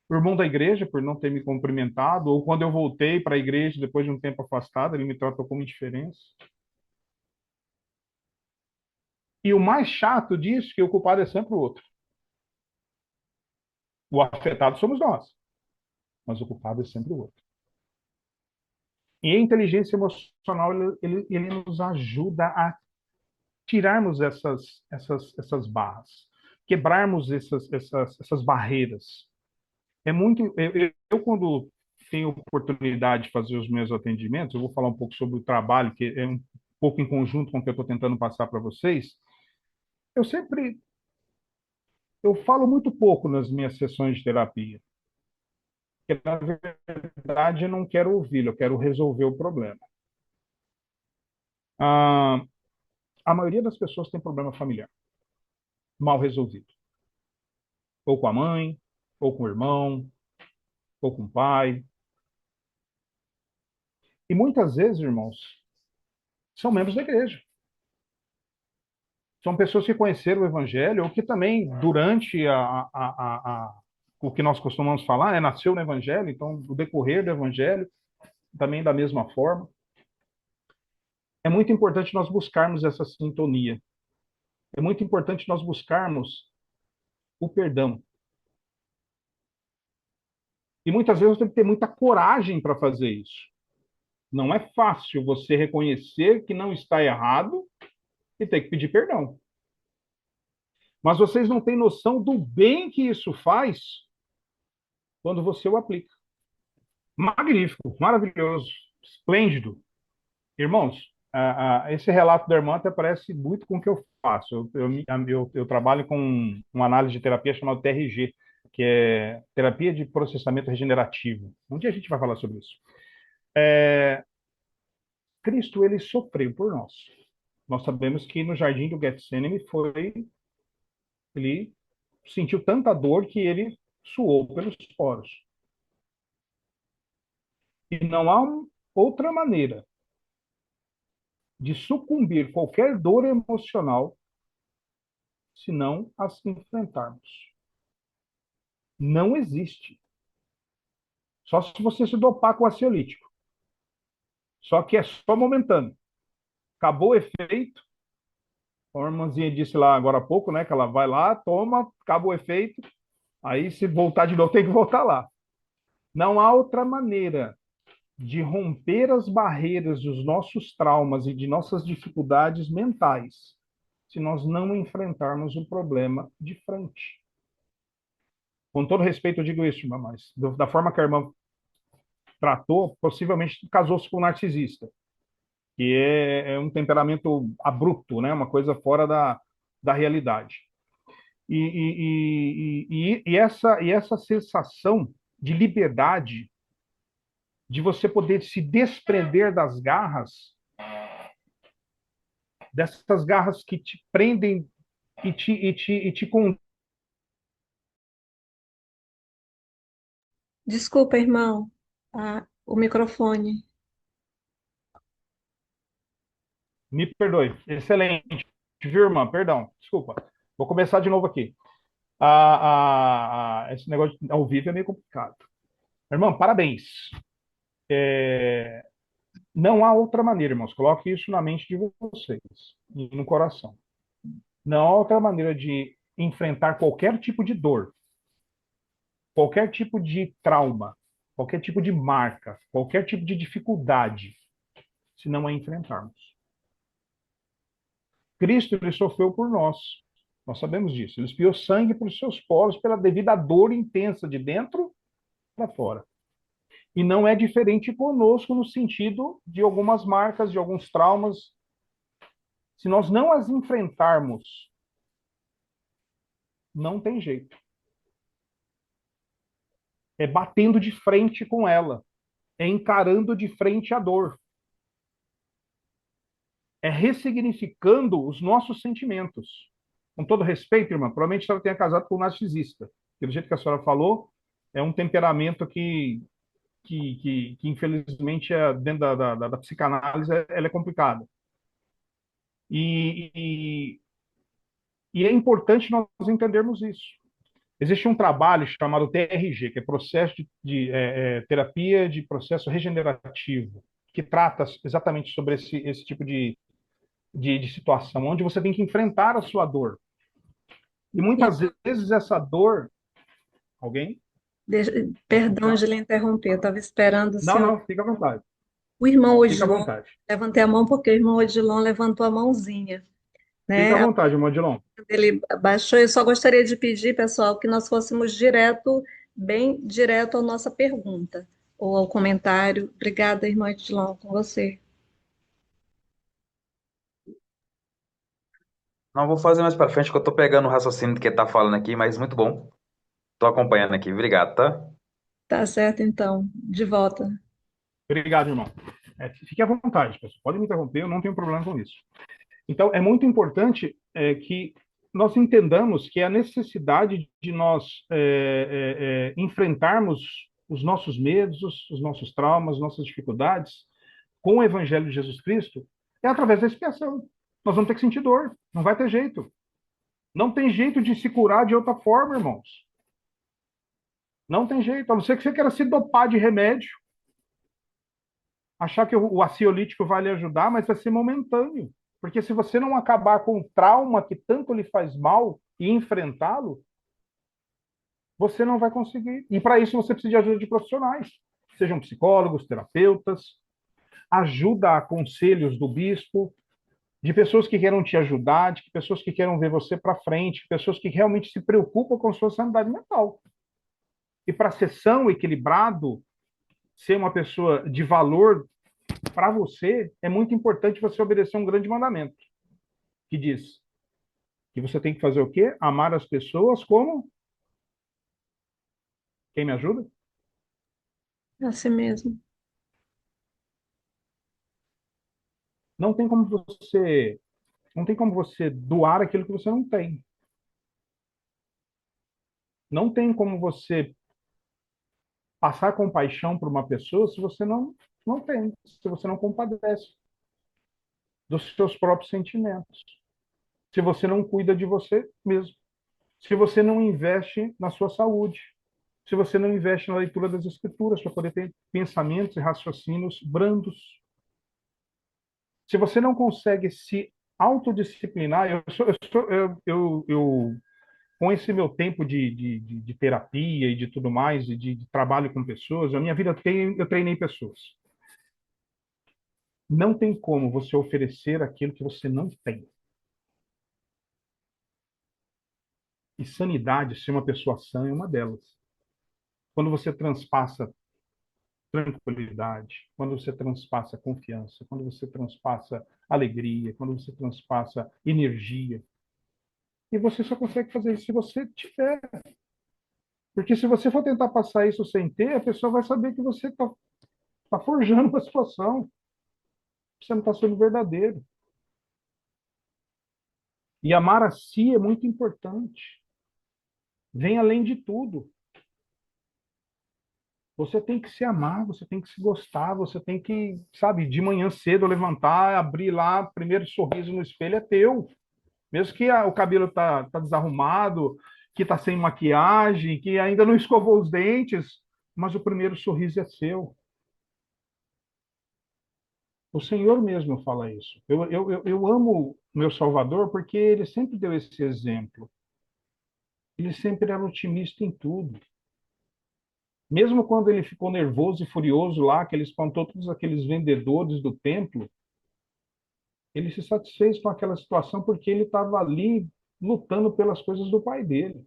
o irmão da igreja, por não ter me cumprimentado, ou quando eu voltei para a igreja, depois de um tempo afastado, ele me tratou como indiferença. E o mais chato disso é que o culpado é sempre o outro. O afetado somos nós, mas o culpado é sempre o outro. E a inteligência emocional, ele nos ajuda a tirarmos essas barras, quebrarmos essas barreiras. É muito. Quando tenho oportunidade de fazer os meus atendimentos, eu vou falar um pouco sobre o trabalho, que é um pouco em conjunto com o que eu estou tentando passar para vocês. Eu sempre. Eu falo muito pouco nas minhas sessões de terapia. Porque, na verdade, eu não quero ouvi-lo, eu quero resolver o problema. A maioria das pessoas tem problema familiar, mal resolvido. Ou com a mãe, ou com o irmão, ou com o pai. E muitas vezes, irmãos, são membros da igreja. São pessoas que conheceram o evangelho, ou que também, durante o que nós costumamos falar, nasceu no evangelho, então, o decorrer do evangelho, também da mesma forma. É muito importante nós buscarmos essa sintonia. É muito importante nós buscarmos o perdão. E muitas vezes você tem que ter muita coragem para fazer isso. Não é fácil você reconhecer que não está errado e ter que pedir perdão. Mas vocês não têm noção do bem que isso faz quando você o aplica. Magnífico, maravilhoso, esplêndido. Irmãos, esse relato da irmã até parece muito com o que eu faço. Eu trabalho com uma análise de terapia chamada TRG, que é Terapia de Processamento Regenerativo. Um dia a gente vai falar sobre isso. Cristo, ele sofreu por nós. Nós sabemos que no jardim do Getsemane ele sentiu tanta dor que ele suou pelos poros. E não há outra maneira de sucumbir qualquer dor emocional se não as enfrentarmos. Não existe. Só se você se dopar com ansiolítico. Só que é só momentâneo. Acabou o efeito. A irmãzinha disse lá agora há pouco, né? Que ela vai lá, toma, acabou o efeito. Aí, se voltar de novo, tem que voltar lá. Não há outra maneira de romper as barreiras dos nossos traumas e de nossas dificuldades mentais se nós não enfrentarmos o problema de frente. Com todo respeito, eu digo isso, irmã, mas da forma que a irmã tratou, possivelmente casou-se com um narcisista, que é um temperamento abrupto, né? Uma coisa fora da realidade. E essa sensação de liberdade, de você poder se desprender das garras, dessas garras que te prendem e te Desculpa, irmão. O microfone. me perdoe. Excelente. Viu, irmã? Perdão. Desculpa. Vou começar de novo aqui. Esse negócio ao vivo é meio complicado. Irmã, parabéns. Não há outra maneira, irmãos. Coloque isso na mente de vocês e no coração. Não há outra maneira de enfrentar qualquer tipo de dor, qualquer tipo de trauma, qualquer tipo de marca, qualquer tipo de dificuldade, se não a enfrentarmos. Cristo, ele sofreu por nós. Nós sabemos disso. Ele espiou sangue pelos seus poros pela devida dor intensa de dentro para fora. E não é diferente conosco no sentido de algumas marcas, de alguns traumas. Se nós não as enfrentarmos, não tem jeito. É batendo de frente com ela. É encarando de frente a dor. É ressignificando os nossos sentimentos. Com todo respeito, irmã, provavelmente a senhora tenha casado com um narcisista. Porque do jeito que a senhora falou, é um temperamento que infelizmente, dentro da psicanálise, ela é complicada. E é importante nós entendermos isso. Existe um trabalho chamado TRG, que é processo de terapia de processo regenerativo, que trata exatamente sobre esse tipo de situação, onde você tem que enfrentar a sua dor. E muitas vezes essa dor... Alguém? Perdão de lhe interromper, eu estava esperando o senhor. Não, fica à vontade. O irmão Fica à Odilon, vontade. levantei a mão porque o irmão Odilon levantou a mãozinha, né? Fica à vontade, irmão Odilon. Ele baixou. Eu só gostaria de pedir, pessoal, que nós fôssemos bem direto à nossa pergunta ou ao comentário. Obrigada, irmão Odilon, com você. Não vou fazer mais pra frente, que eu tô pegando o raciocínio do que ele tá falando aqui, mas muito bom. Tô acompanhando aqui. Obrigado, tá? Tá certo, então. De volta. Obrigado, irmão. Fique à vontade, pessoal. Pode me interromper, eu não tenho problema com isso. Então, é muito importante que nós entendamos que a necessidade de nós enfrentarmos os nossos medos, os nossos traumas, nossas dificuldades com o Evangelho de Jesus Cristo é através da expiação. Nós vamos ter que sentir dor, não vai ter jeito. Não tem jeito de se curar de outra forma, irmãos. Não tem jeito, a não ser que você queira se dopar de remédio, achar que o ansiolítico vai lhe ajudar, mas vai ser momentâneo. Porque se você não acabar com o trauma que tanto lhe faz mal e enfrentá-lo, você não vai conseguir. E para isso você precisa de ajuda de profissionais, sejam psicólogos, terapeutas, ajuda, conselhos do bispo, de pessoas que queiram te ajudar, de pessoas que queiram ver você para frente, pessoas que realmente se preocupam com sua sanidade mental. E para ser são, equilibrado, ser uma pessoa de valor para você, é muito importante você obedecer um grande mandamento, que diz que você tem que fazer o quê? Amar as pessoas como? Quem me ajuda? É assim mesmo. Não tem como você doar aquilo que você não tem. Não tem como você passar compaixão para uma pessoa se você não tem, se você não compadece dos seus próprios sentimentos. se você não cuida de você mesmo, se você não investe na sua saúde, se você não investe na leitura das escrituras para poder ter pensamentos e raciocínios brandos, se você não consegue se autodisciplinar, com esse meu tempo de terapia e de tudo mais, e de trabalho com pessoas, a minha vida eu treinei pessoas. Não tem como você oferecer aquilo que você não tem. E sanidade, ser uma pessoa sã, é uma delas. Quando você transpassa tranquilidade, quando você transpassa confiança, quando você transpassa alegria, quando você transpassa energia. E você só consegue fazer isso se você tiver. Porque se você for tentar passar isso sem ter, a pessoa vai saber que você está forjando uma situação. Você não está sendo verdadeiro. E amar a si é muito importante. Vem além de tudo. Você tem que se amar, você tem que se gostar, você tem que, sabe, de manhã cedo levantar, abrir lá, primeiro sorriso no espelho é teu. Mesmo que o cabelo tá desarrumado, que tá sem maquiagem, que ainda não escovou os dentes, mas o primeiro sorriso é seu. O Senhor mesmo fala isso. Eu amo meu Salvador porque ele sempre deu esse exemplo. Ele sempre era otimista em tudo. Mesmo quando ele ficou nervoso e furioso lá, que ele espantou todos aqueles vendedores do templo, ele se satisfez com aquela situação porque ele estava ali lutando pelas coisas do pai dele.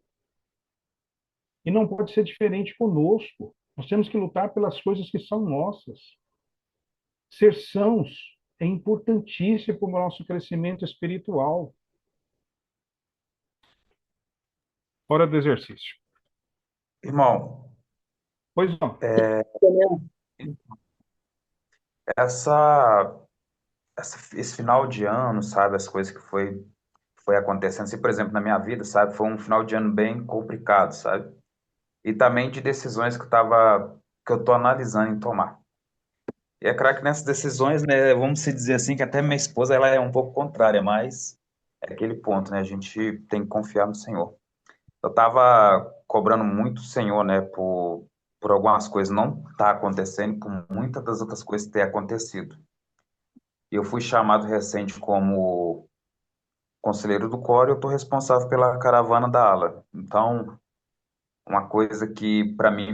E não pode ser diferente conosco. Nós temos que lutar pelas coisas que são nossas. Ser sãos é importantíssimo para o nosso crescimento espiritual. Hora do exercício. Irmão, Pois não. essa, esse final de ano, sabe, as coisas que foi acontecendo, assim, por exemplo, na minha vida, sabe, foi um final de ano bem complicado, sabe? E também de decisões que eu tô analisando em tomar. E é claro que nessas decisões, né, vamos se dizer assim, que até minha esposa, ela é um pouco contrária, mas é aquele ponto, né, a gente tem que confiar no Senhor. Eu tava cobrando muito o Senhor, né, por algumas coisas não tá acontecendo, por muitas das outras coisas ter acontecido. Eu fui chamado recente como conselheiro do Core, eu estou responsável pela caravana da ala. Então, uma coisa que para mim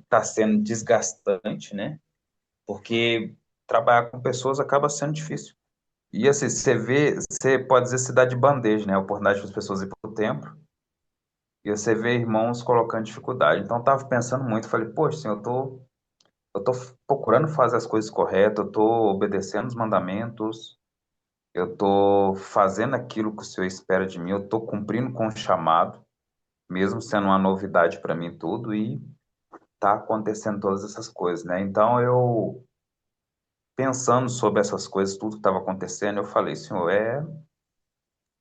tá sendo desgastante, né? Porque trabalhar com pessoas acaba sendo difícil. E assim, você pode dizer se dá de bandeja, né? A oportunidade para as pessoas ir para o templo, e você vê irmãos colocando dificuldade. Então, eu estava pensando muito, falei, poxa, assim, eu tô procurando fazer as coisas corretas, eu tô obedecendo os mandamentos, eu tô fazendo aquilo que o Senhor espera de mim, eu tô cumprindo com o chamado, mesmo sendo uma novidade para mim tudo, e tá acontecendo todas essas coisas, né? Então, eu pensando sobre essas coisas, tudo que estava acontecendo, eu falei, Senhor, é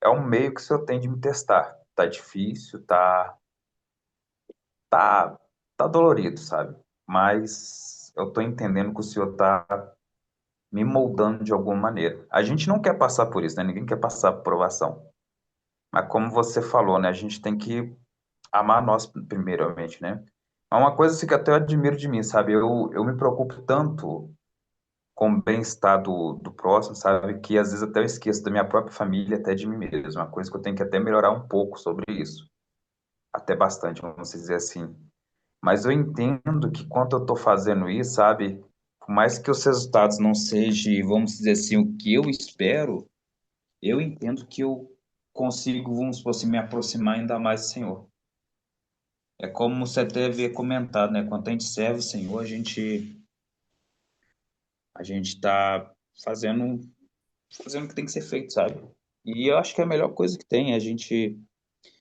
um meio que o Senhor tem de me testar. Tá difícil, tá, tá dolorido, sabe? Mas eu tô entendendo que o Senhor tá me moldando de alguma maneira. A gente não quer passar por isso, né? Ninguém quer passar por provação. Mas como você falou, né? A gente tem que amar nós primeiramente, né? É uma coisa assim, que até eu admiro de mim, sabe? Eu me preocupo tanto com o bem-estar do próximo, sabe? Que às vezes até eu esqueço da minha própria família, até de mim mesmo. Uma coisa que eu tenho que até melhorar um pouco sobre isso. Até bastante, vamos dizer assim. Mas eu entendo que quando eu estou fazendo isso, sabe? Por mais que os resultados não sejam, vamos dizer assim, o que eu espero, eu entendo que eu consigo, vamos supor assim, me aproximar ainda mais do Senhor. É como você até havia comentado, né? Quando a gente serve o Senhor, a gente está fazendo o que tem que ser feito, sabe? E eu acho que a melhor coisa que tem é a gente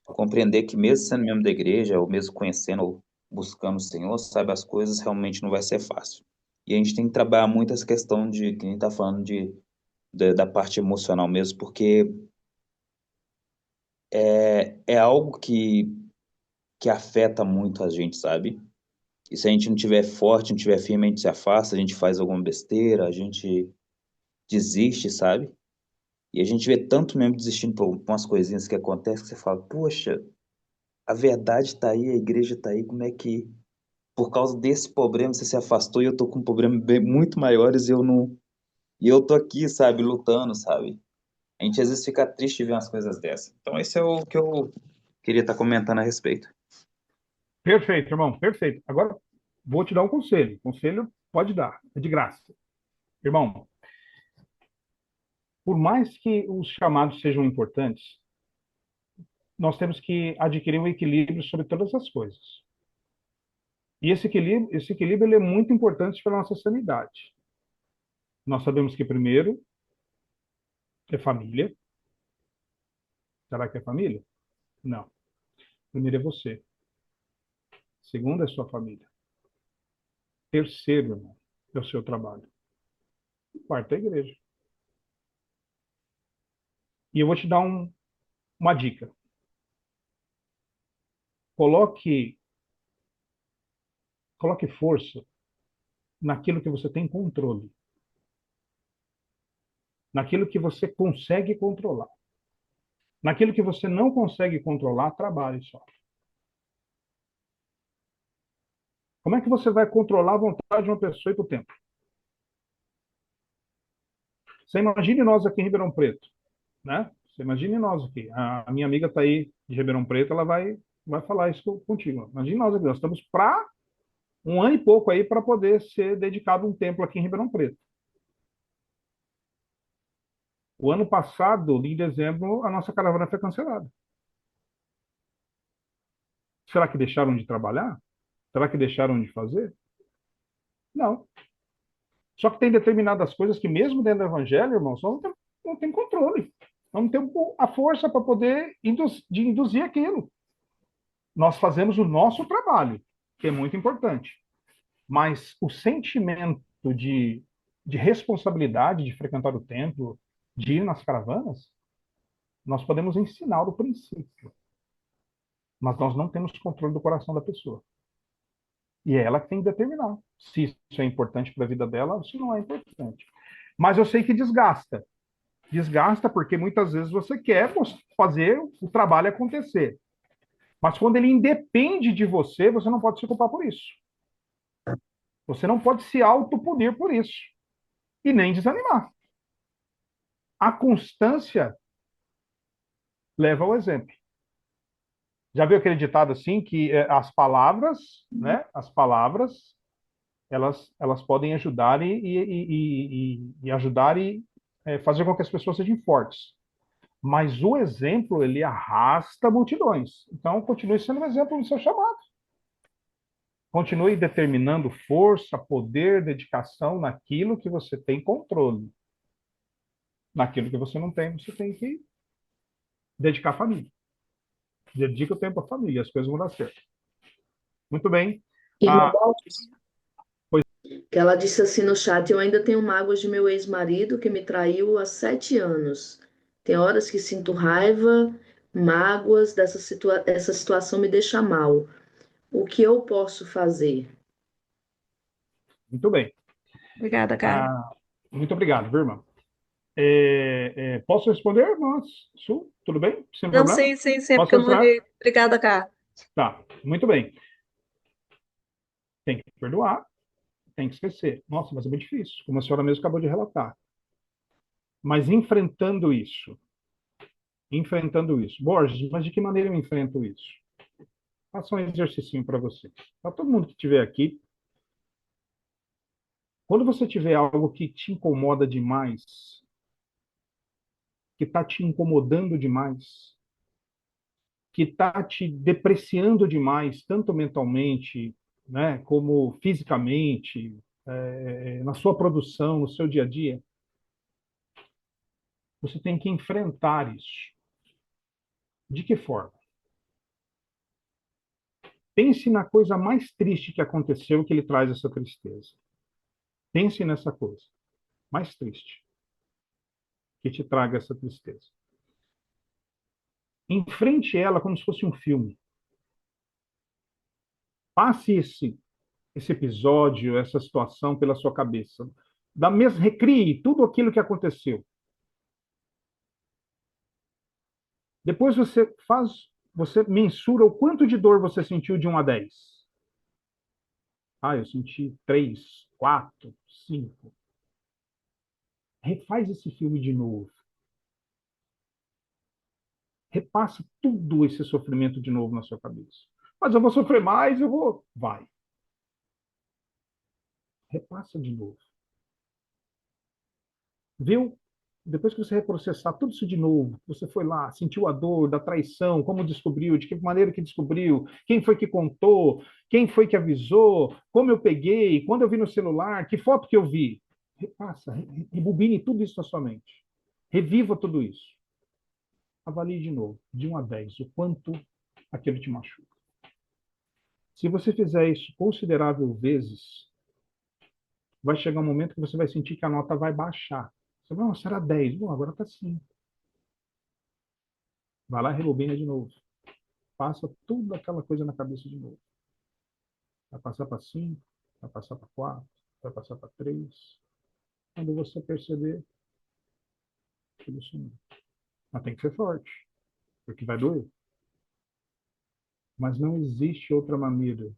compreender que mesmo sendo membro da igreja, ou mesmo conhecendo ou buscando o Senhor, sabe, as coisas realmente não vai ser fácil. E a gente tem que trabalhar muito essa questão de, que a gente está falando da parte emocional mesmo, porque é algo que afeta muito a gente, sabe? E se a gente não tiver forte, não tiver firme, a gente se afasta, a gente faz alguma besteira, a gente desiste, sabe? E a gente vê tanto mesmo desistindo por umas coisinhas que acontecem que você fala, poxa, a verdade está aí, a igreja está aí, como é que por causa desse problema você se afastou e eu tô com um problema muito maiores e eu não. E eu tô aqui, sabe, lutando, sabe? A gente às vezes fica triste de ver umas coisas dessas. Então, esse é o que eu queria estar comentando a respeito. Perfeito, irmão, perfeito. Agora, vou te dar um conselho. Conselho pode dar, é de graça. Irmão, por mais que os chamados sejam importantes, nós temos que adquirir um equilíbrio sobre todas as coisas. E esse equilíbrio ele é muito importante para a nossa sanidade. Nós sabemos que primeiro é família. Será que é família? Não. Primeiro é você. Segundo é sua família. Terceiro, irmão, é o seu trabalho. Quarto é a igreja. E eu vou te dar uma dica. Coloque força naquilo que você tem controle. Naquilo que você consegue controlar. Naquilo que você não consegue controlar, trabalhe só. Como é que você vai controlar a vontade de uma pessoa e para o tempo? Você imagine nós aqui em Ribeirão Preto, né? Você imagine nós aqui. A minha amiga está aí de Ribeirão Preto, ela vai falar isso contigo. Imagine nós aqui, nós estamos para um ano e pouco aí para poder ser dedicado um templo aqui em Ribeirão Preto. O ano passado, em dezembro, a nossa caravana foi cancelada. Será que deixaram de trabalhar? Será que deixaram de fazer? Não. Só que tem determinadas coisas que, mesmo dentro do evangelho, irmãos, não tem controle. Não tem a força para poder induzir aquilo. Nós fazemos o nosso trabalho, que é muito importante. Mas o sentimento de responsabilidade de frequentar o templo, de ir nas caravanas, nós podemos ensinar do princípio. Mas nós não temos controle do coração da pessoa. E é ela que tem que determinar se isso é importante para a vida dela ou se não é importante. Mas eu sei que desgasta. Desgasta porque muitas vezes você quer fazer o trabalho acontecer. Mas quando ele independe de você, você não pode se culpar por isso. Você não pode se autopunir por isso. E nem desanimar. A constância leva ao exemplo. Já viu aquele ditado assim que as palavras, né? As palavras, elas podem ajudar e ajudar e fazer com que as pessoas sejam fortes. Mas o exemplo, ele arrasta multidões. Então, continue sendo um exemplo no seu chamado. Continue determinando força, poder, dedicação naquilo que você tem controle. Naquilo que você não tem, você tem que dedicar a família. Dedica o tempo à família, as coisas vão dar certo. Muito bem. Irmã Borges, que ela disse assim no chat: eu ainda tenho mágoas de meu ex-marido que me traiu há 7 anos. Tem horas que sinto raiva, mágoas, essa situação me deixa mal. O que eu posso fazer? Muito bem. Obrigada, cara. Muito obrigado, viu, irmã? Posso responder? Nossa, tudo bem? Sem Não, problema? sim, porque Posso eu não entrar? ouvi. Obrigada, cara. Tá, muito bem. Tem que perdoar, tem que esquecer. Nossa, mas é muito difícil, como a senhora mesmo acabou de relatar. Mas enfrentando isso. Borges, mas de que maneira eu enfrento isso? Faça um exercício para você. Para todo mundo que estiver aqui, quando você tiver algo que te incomoda demais, que está te incomodando demais, que está te depreciando demais, tanto mentalmente, né, como fisicamente, na sua produção, no seu dia a dia, você tem que enfrentar isso. De que forma? Pense na coisa mais triste que aconteceu que lhe traz essa tristeza. Pense nessa coisa mais triste que te traga essa tristeza. Enfrente ela como se fosse um filme. Passe esse episódio, essa situação pela sua cabeça. Recrie tudo aquilo que aconteceu. Depois você mensura o quanto de dor você sentiu de 1 a 10. Ah, eu senti 3, 4, 5. Refaz esse filme de novo. Repassa tudo esse sofrimento de novo na sua cabeça. Mas eu vou sofrer mais, eu vou. Vai. Repassa de novo. Viu? Depois que você reprocessar tudo isso de novo, você foi lá, sentiu a dor da traição, como descobriu, de que maneira que descobriu, quem foi que contou, quem foi que avisou, como eu peguei, quando eu vi no celular, que foto que eu vi. Repassa, rebobine tudo isso na sua mente. Reviva tudo isso. Avalie de novo, de 1 a 10, o quanto aquilo te machuca. Se você fizer isso considerável vezes, vai chegar um momento que você vai sentir que a nota vai baixar. Você vai, nossa, era 10, bom, agora está 5. Vai lá e rebobina de novo. Passa toda aquela coisa na cabeça de novo. Vai passar para 5, vai passar para 4, vai passar para 3. Quando você perceber, tudo sumiu. Mas tem que ser forte, porque vai doer. Mas não existe outra maneira.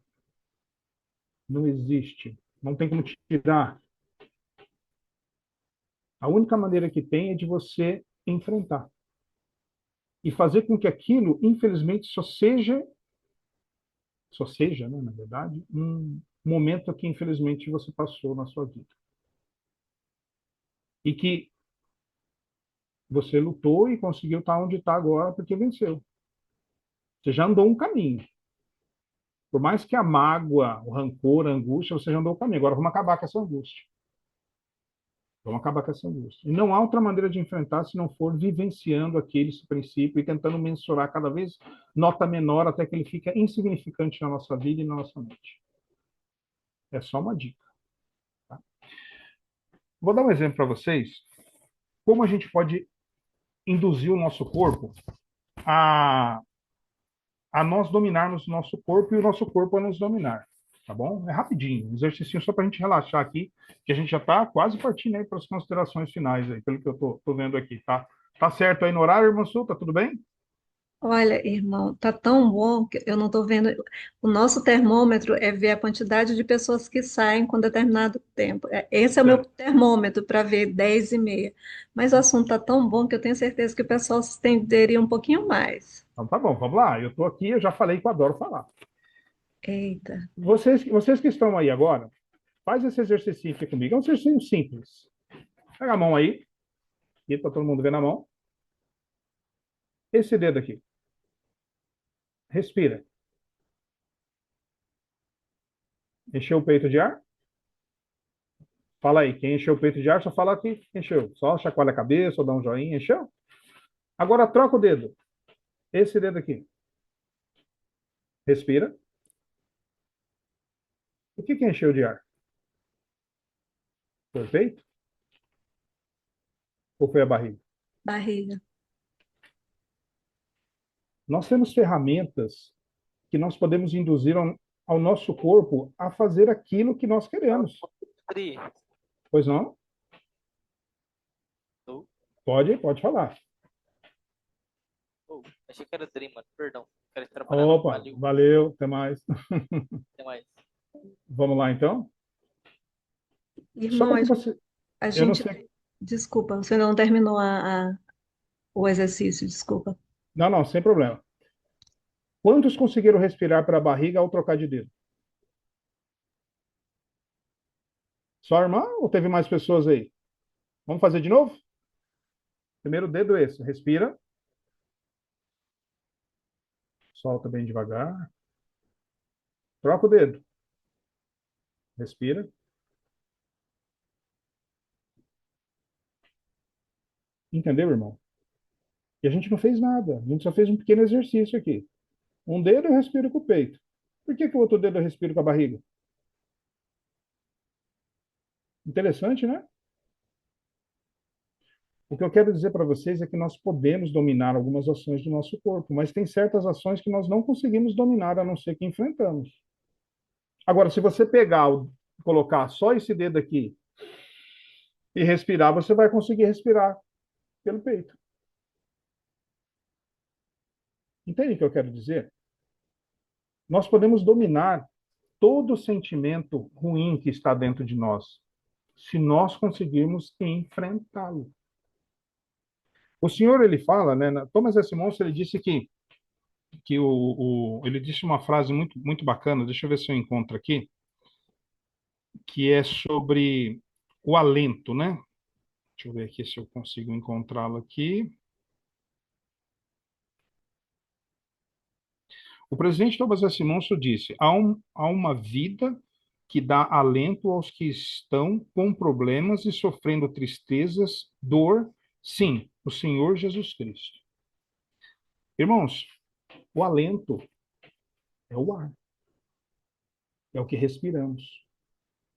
Não existe. Não tem como tirar. A única maneira que tem é de você enfrentar. E fazer com que aquilo, infelizmente, só seja, né, na verdade, um momento que, infelizmente, você passou na sua vida. E que você lutou e conseguiu estar onde está agora porque venceu. Você já andou um caminho. Por mais que a mágoa, o rancor, a angústia, você já andou o caminho. Agora vamos acabar com essa angústia. Vamos acabar com essa angústia. E não há outra maneira de enfrentar se não for vivenciando aquele princípio e tentando mensurar cada vez nota menor até que ele fica insignificante na nossa vida e na nossa mente. É só uma dica. Tá? Vou dar um exemplo para vocês. Como a gente pode induzir o nosso corpo a nós dominarmos o nosso corpo e o nosso corpo a nos dominar. Tá bom? É rapidinho, um exercício só para a gente relaxar aqui, que a gente já está quase partindo aí para as considerações finais, aí, pelo que eu tô vendo aqui, tá? Tá certo aí no horário, irmão Sul? Tá tudo bem? Olha, irmão, tá tão bom que eu não estou vendo. O nosso termômetro é ver a quantidade de pessoas que saem com determinado tempo. Esse é o meu Certo. termômetro para ver 10h30. Mas o assunto tá tão bom que eu tenho certeza que o pessoal se estenderia um pouquinho mais. Então tá bom, vamos lá. Eu estou aqui, eu já falei que eu adoro falar. Eita. Vocês que estão aí agora, faz esse exercício aqui comigo. É um exercício simples. Pega a mão aí, e para todo mundo ver na mão. Esse dedo aqui. Respira. Encheu o peito de ar? Fala aí, quem encheu o peito de ar, só fala que encheu. Só chacoalha a cabeça ou dá um joinha, encheu? Agora troca o dedo. Esse dedo aqui. Respira. O que encheu de ar? Foi o peito? Ou foi a barriga? Barriga. Nós temos ferramentas que nós podemos induzir ao nosso corpo a fazer aquilo que nós queremos. Tri, Pois não? tu? Pode falar. Oh, achei que era Tri, mano. Perdão. Quero trabalhar. Opa, Valeu. valeu, até mais. Até mais. Vamos lá, então? Só Irmão, para que você... a Eu não gente. sei... Desculpa, você não terminou o exercício, desculpa. Não, sem problema. Quantos conseguiram respirar para a barriga ao trocar de dedo? Só a irmã ou teve mais pessoas aí? Vamos fazer de novo? Primeiro dedo esse. Respira. Solta bem devagar. Troca o dedo. Respira. Entendeu, irmão? E a gente não fez nada. A gente só fez um pequeno exercício aqui. Um dedo eu respiro com o peito. Por que o outro dedo eu respiro com a barriga? Interessante, né? O que eu quero dizer para vocês é que nós podemos dominar algumas ações do nosso corpo, mas tem certas ações que nós não conseguimos dominar, a não ser que enfrentamos. Agora, se você colocar só esse dedo aqui e respirar, você vai conseguir respirar pelo peito. Entende o que eu quero dizer? Nós podemos dominar todo sentimento ruim que está dentro de nós, se nós conseguirmos enfrentá-lo. O Senhor, ele fala, né, Thomas S. Monson, ele disse ele disse uma frase muito bacana, deixa eu ver se eu encontro aqui, que é sobre o alento, né? Deixa eu ver aqui se eu consigo encontrá-lo aqui. O presidente Thomas S. Monson disse: há uma vida que dá alento aos que estão com problemas e sofrendo tristezas, dor, sim, o Senhor Jesus Cristo. Irmãos, o alento é o ar, é o que respiramos,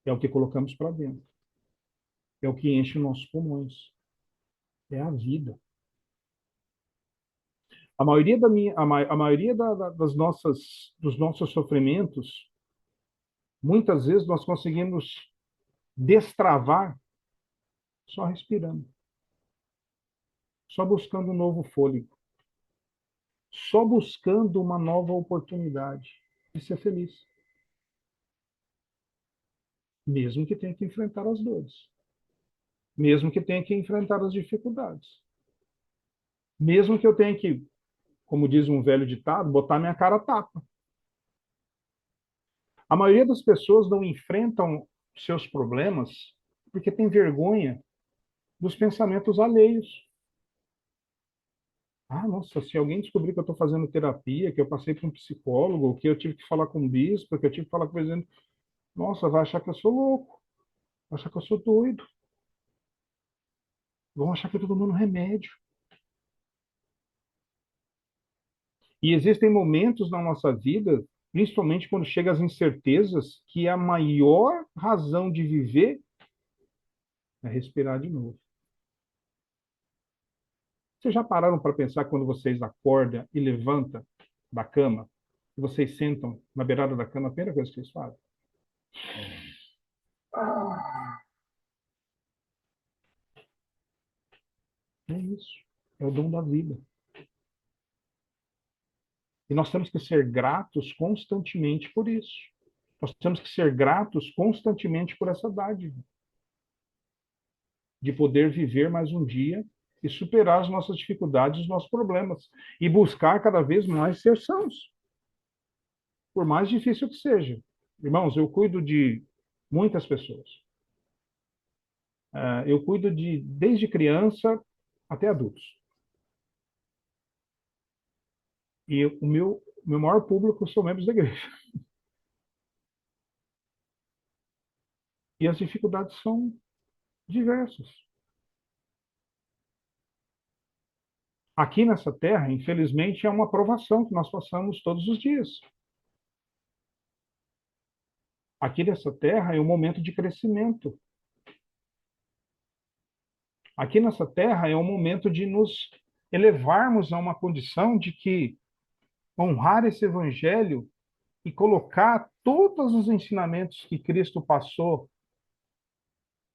é o que colocamos para dentro, é o que enche os nossos pulmões, é a vida. A maioria a maioria dos nossos sofrimentos, muitas vezes nós conseguimos destravar só respirando, só buscando um novo fôlego, só buscando uma nova oportunidade de ser feliz, mesmo que tenha que enfrentar as dores, mesmo que tenha que enfrentar as dificuldades, mesmo que eu tenha que, como diz um velho ditado, botar minha cara a tapa. A maioria das pessoas não enfrentam seus problemas porque tem vergonha dos pensamentos alheios. Ah, nossa, se alguém descobrir que eu estou fazendo terapia, que eu passei por um psicólogo, que eu tive que falar com um bispo, que eu tive que falar com o presidente, nossa, vai achar que eu sou louco, vai achar que eu sou doido, vão achar que eu estou tomando remédio. E existem momentos na nossa vida, principalmente quando chegam as incertezas, que a maior razão de viver é respirar de novo. Vocês já pararam para pensar quando vocês acordam e levantam da cama, e vocês sentam na beirada da cama, a primeira coisa que vocês fazem? É isso. É o dom da vida. E nós temos que ser gratos constantemente por isso. Nós temos que ser gratos constantemente por essa dádiva de poder viver mais um dia e superar as nossas dificuldades, os nossos problemas e buscar cada vez mais ser sãos, por mais difícil que seja. Irmãos, eu cuido de muitas pessoas. Eu cuido de desde criança até adultos. E o meu maior público são membros da igreja. E as dificuldades são diversas. Aqui nessa terra, infelizmente, é uma provação que nós passamos todos os dias. Aqui nessa terra é um momento de crescimento. Aqui nessa terra é um momento de nos elevarmos a uma condição de que honrar esse evangelho e colocar todos os ensinamentos que Cristo passou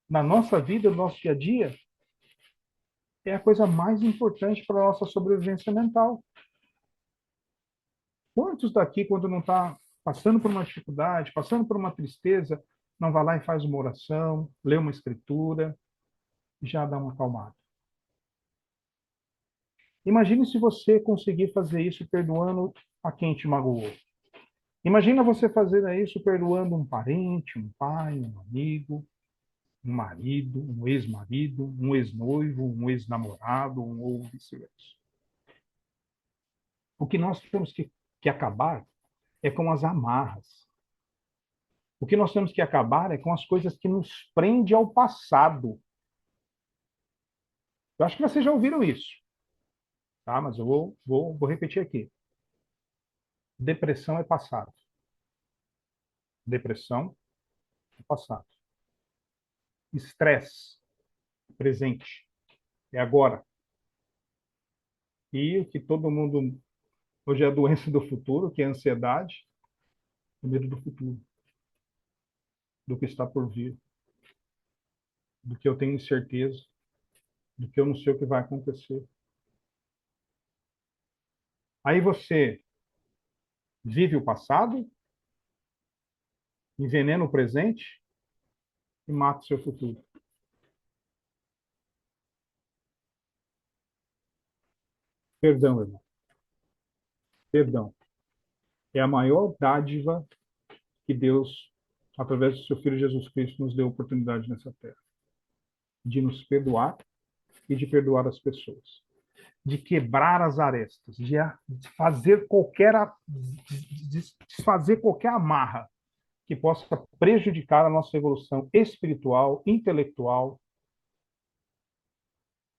na nossa vida, no nosso dia a dia, é a coisa mais importante para a nossa sobrevivência mental. Quantos daqui, quando não está passando por uma dificuldade, passando por uma tristeza, não vai lá e faz uma oração, lê uma escritura, e já dá uma acalmada? Imagine se você conseguir fazer isso perdoando a quem te magoou. Imagina você fazer isso perdoando um parente, um pai, um amigo, um marido, um ex-marido, um ex-noivo, um ex-namorado, ou vice-versa. O que nós temos que acabar é com as amarras. O que nós temos que acabar é com as coisas que nos prendem ao passado. Eu acho que vocês já ouviram isso, tá? Mas eu vou repetir aqui. Depressão é passado. Depressão é passado. Estresse, presente. É agora. E o que todo mundo hoje é a doença do futuro, que é a ansiedade, o medo do futuro, do que está por vir, do que eu tenho incerteza, do que eu não sei o que vai acontecer. Aí você vive o passado, envenena o presente e mata o seu futuro. Perdão, irmão. Perdão. É a maior dádiva que Deus, através do seu Filho Jesus Cristo, nos deu oportunidade nessa terra. De nos perdoar e de perdoar as pessoas. De quebrar as arestas, de fazer desfazer qualquer amarra que possa prejudicar a nossa evolução espiritual, intelectual.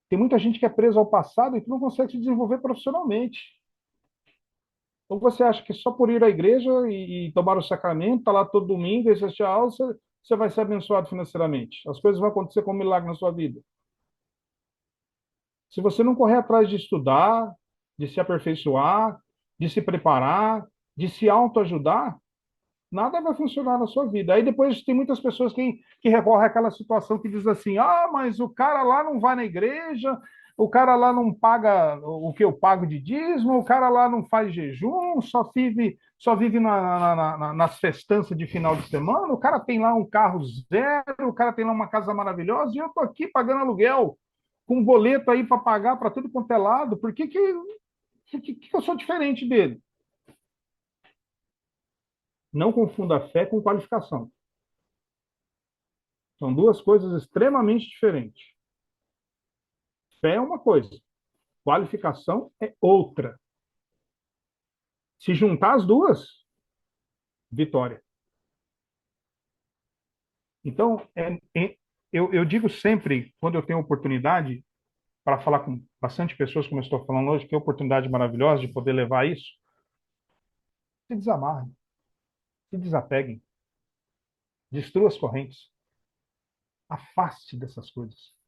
Tem muita gente que é presa ao passado e que não consegue se desenvolver profissionalmente. Ou você acha que só por ir à igreja e tomar o sacramento, tá lá todo domingo, e assistir a aula, você vai ser abençoado financeiramente. As coisas vão acontecer como um milagre na sua vida. Se você não correr atrás de estudar, de se aperfeiçoar, de se preparar, de se autoajudar, nada vai funcionar na sua vida. Aí depois tem muitas pessoas que recorrem àquela situação que diz assim, mas o cara lá não vai na igreja, o cara lá não paga o que eu pago de dízimo, o cara lá não faz jejum, só vive nas festanças de final de semana, o cara tem lá um carro zero, o cara tem lá uma casa maravilhosa, e eu estou aqui pagando aluguel, com um boleto aí para pagar para tudo quanto é lado, por que eu sou diferente dele? Não confunda fé com qualificação. São duas coisas extremamente diferentes. Fé é uma coisa, qualificação é outra. Se juntar as duas, vitória. Então, eu digo sempre, quando eu tenho oportunidade, para falar com bastante pessoas, como eu estou falando hoje, que é oportunidade maravilhosa de poder levar isso, se desamarrem, se desapeguem, destrua as correntes, afaste dessas coisas.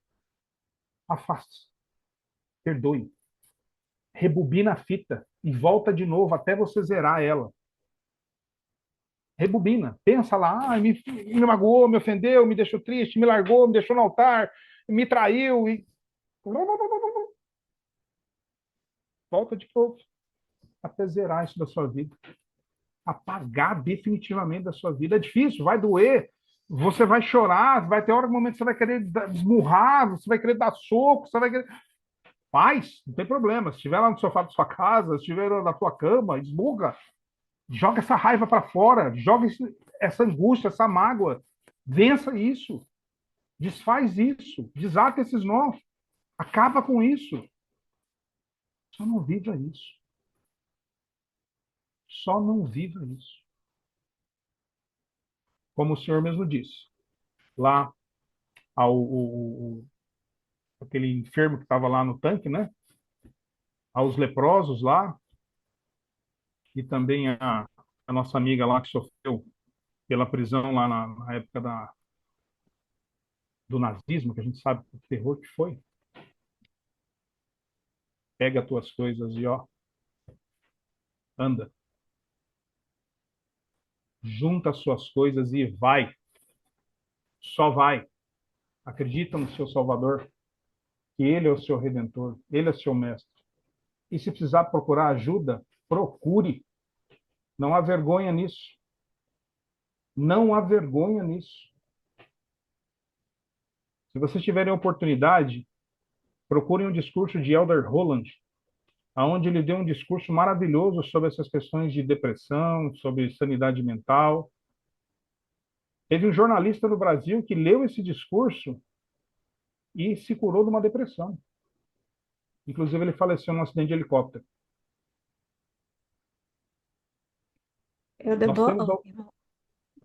Afaste. Perdoe. Rebobina a fita e volta de novo até você zerar ela. Rebobina. Pensa lá, me magoou, me ofendeu, me deixou triste, me largou, me deixou no altar, me traiu. Volta de novo até zerar isso da sua vida. Apagar definitivamente da sua vida. É difícil, vai doer. Você vai chorar, vai ter hora no momento que você vai querer esmurrar, você vai querer dar soco, você vai querer... Faz, não tem problema. Se estiver lá no sofá da sua casa, se estiver na sua cama, esmurra. Joga essa raiva para fora, joga essa angústia, essa mágoa. Vença isso. Desfaz isso. Desata esses nós. Acaba com isso. Só não viva isso. Só não viva isso. Como o Senhor mesmo disse. Lá, aquele enfermo que estava lá no tanque, né? Aos leprosos lá, e também a nossa amiga lá que sofreu pela prisão lá na época do nazismo, que a gente sabe o terror que foi. Pega as tuas coisas e anda. Junta as suas coisas e vai. Só vai. Acredita no seu Salvador, que Ele é o seu Redentor, Ele é o seu Mestre. E se precisar procurar ajuda, procure. Não há vergonha nisso. Não há vergonha nisso. Se vocês tiverem oportunidade, procurem um discurso de Elder Holland, onde ele deu um discurso maravilhoso sobre essas questões de depressão, sobre sanidade mental. Teve um jornalista no Brasil que leu esse discurso e se curou de uma depressão. Inclusive, ele faleceu num acidente de helicóptero. Nós temos...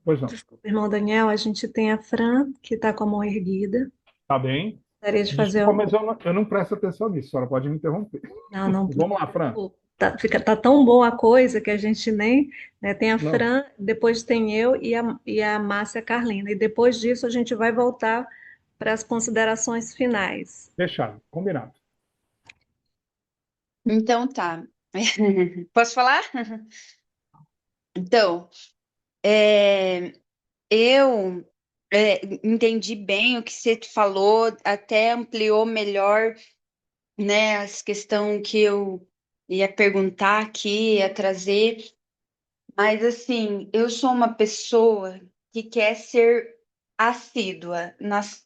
Pois não. Desculpa, irmão Daniel, a gente tem a Fran, que está com a mão erguida. Tá bem. Gostaria de fazer Desculpa, mas eu não presto atenção nisso, a senhora pode me interromper. Não. Vamos lá, Fran. Tá tão boa a coisa que a gente nem... né, tem a Fran, depois tem eu e a Márcia Carlina. E depois disso a gente vai voltar para as considerações finais. Fechado, combinado. Então tá. Posso falar? Então, eu entendi bem o que você falou, até ampliou melhor, né, as questões que eu ia perguntar aqui, ia trazer, mas assim, eu sou uma pessoa que quer ser assídua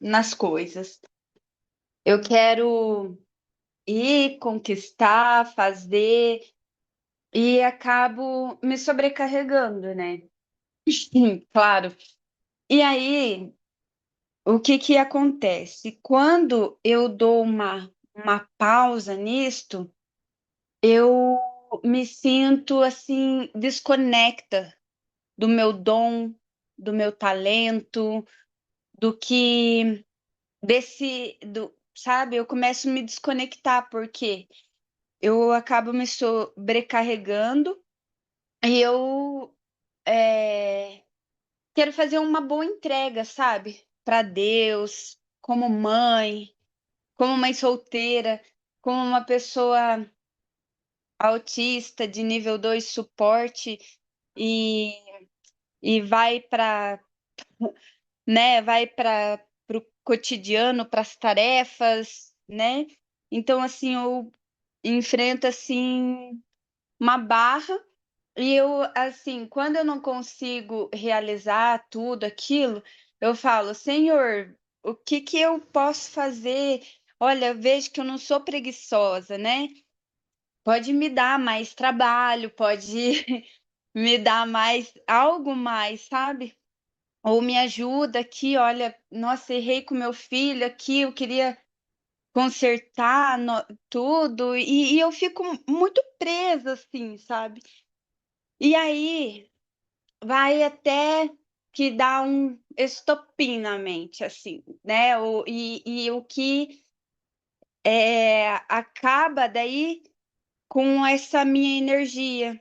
nas coisas. Eu quero ir, conquistar, fazer, e acabo me sobrecarregando, né? Claro. E aí, o que que acontece? Quando eu dou uma pausa nisto, eu me sinto assim, desconecta do meu dom, do meu talento, do que sabe? Eu começo a me desconectar porque eu acabo me sobrecarregando e eu é, quero fazer uma boa entrega, sabe? Para Deus, como mãe solteira, como uma pessoa autista de nível 2 suporte e, e vai para, né, vai para o cotidiano, para as tarefas, né? Então, assim, eu enfrento, assim, uma barra e eu, assim, quando eu não consigo realizar tudo aquilo, eu falo, Senhor, o que que eu posso fazer? Olha, eu vejo que eu não sou preguiçosa, né? Pode me dar mais trabalho, pode me dar mais, algo mais, sabe? Ou me ajuda aqui, olha, nossa, errei com meu filho aqui, eu queria consertar tudo, e eu fico muito presa, assim, sabe? E aí vai até que dá um estopim na mente, assim, né? E o que acaba daí com essa minha energia.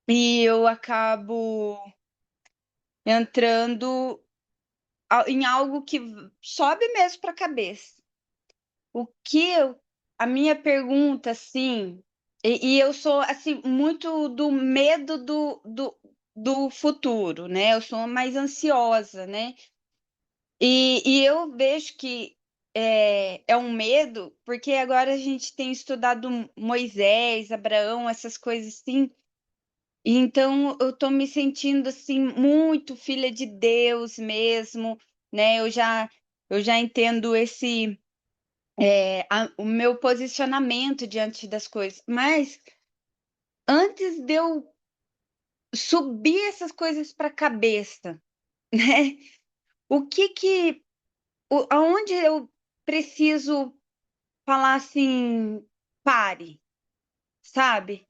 E eu acabo entrando em algo que sobe mesmo para a cabeça. O que a minha pergunta, assim, e eu sou assim muito do medo do futuro, né? Eu sou mais ansiosa, né? E eu vejo que é um medo, porque agora a gente tem estudado Moisés, Abraão, essas coisas assim. E então eu tô me sentindo assim muito filha de Deus mesmo, né? Eu já entendo o meu posicionamento diante das coisas. Mas antes de eu subir essas coisas para a cabeça, né? O que que aonde eu preciso falar assim, pare, sabe?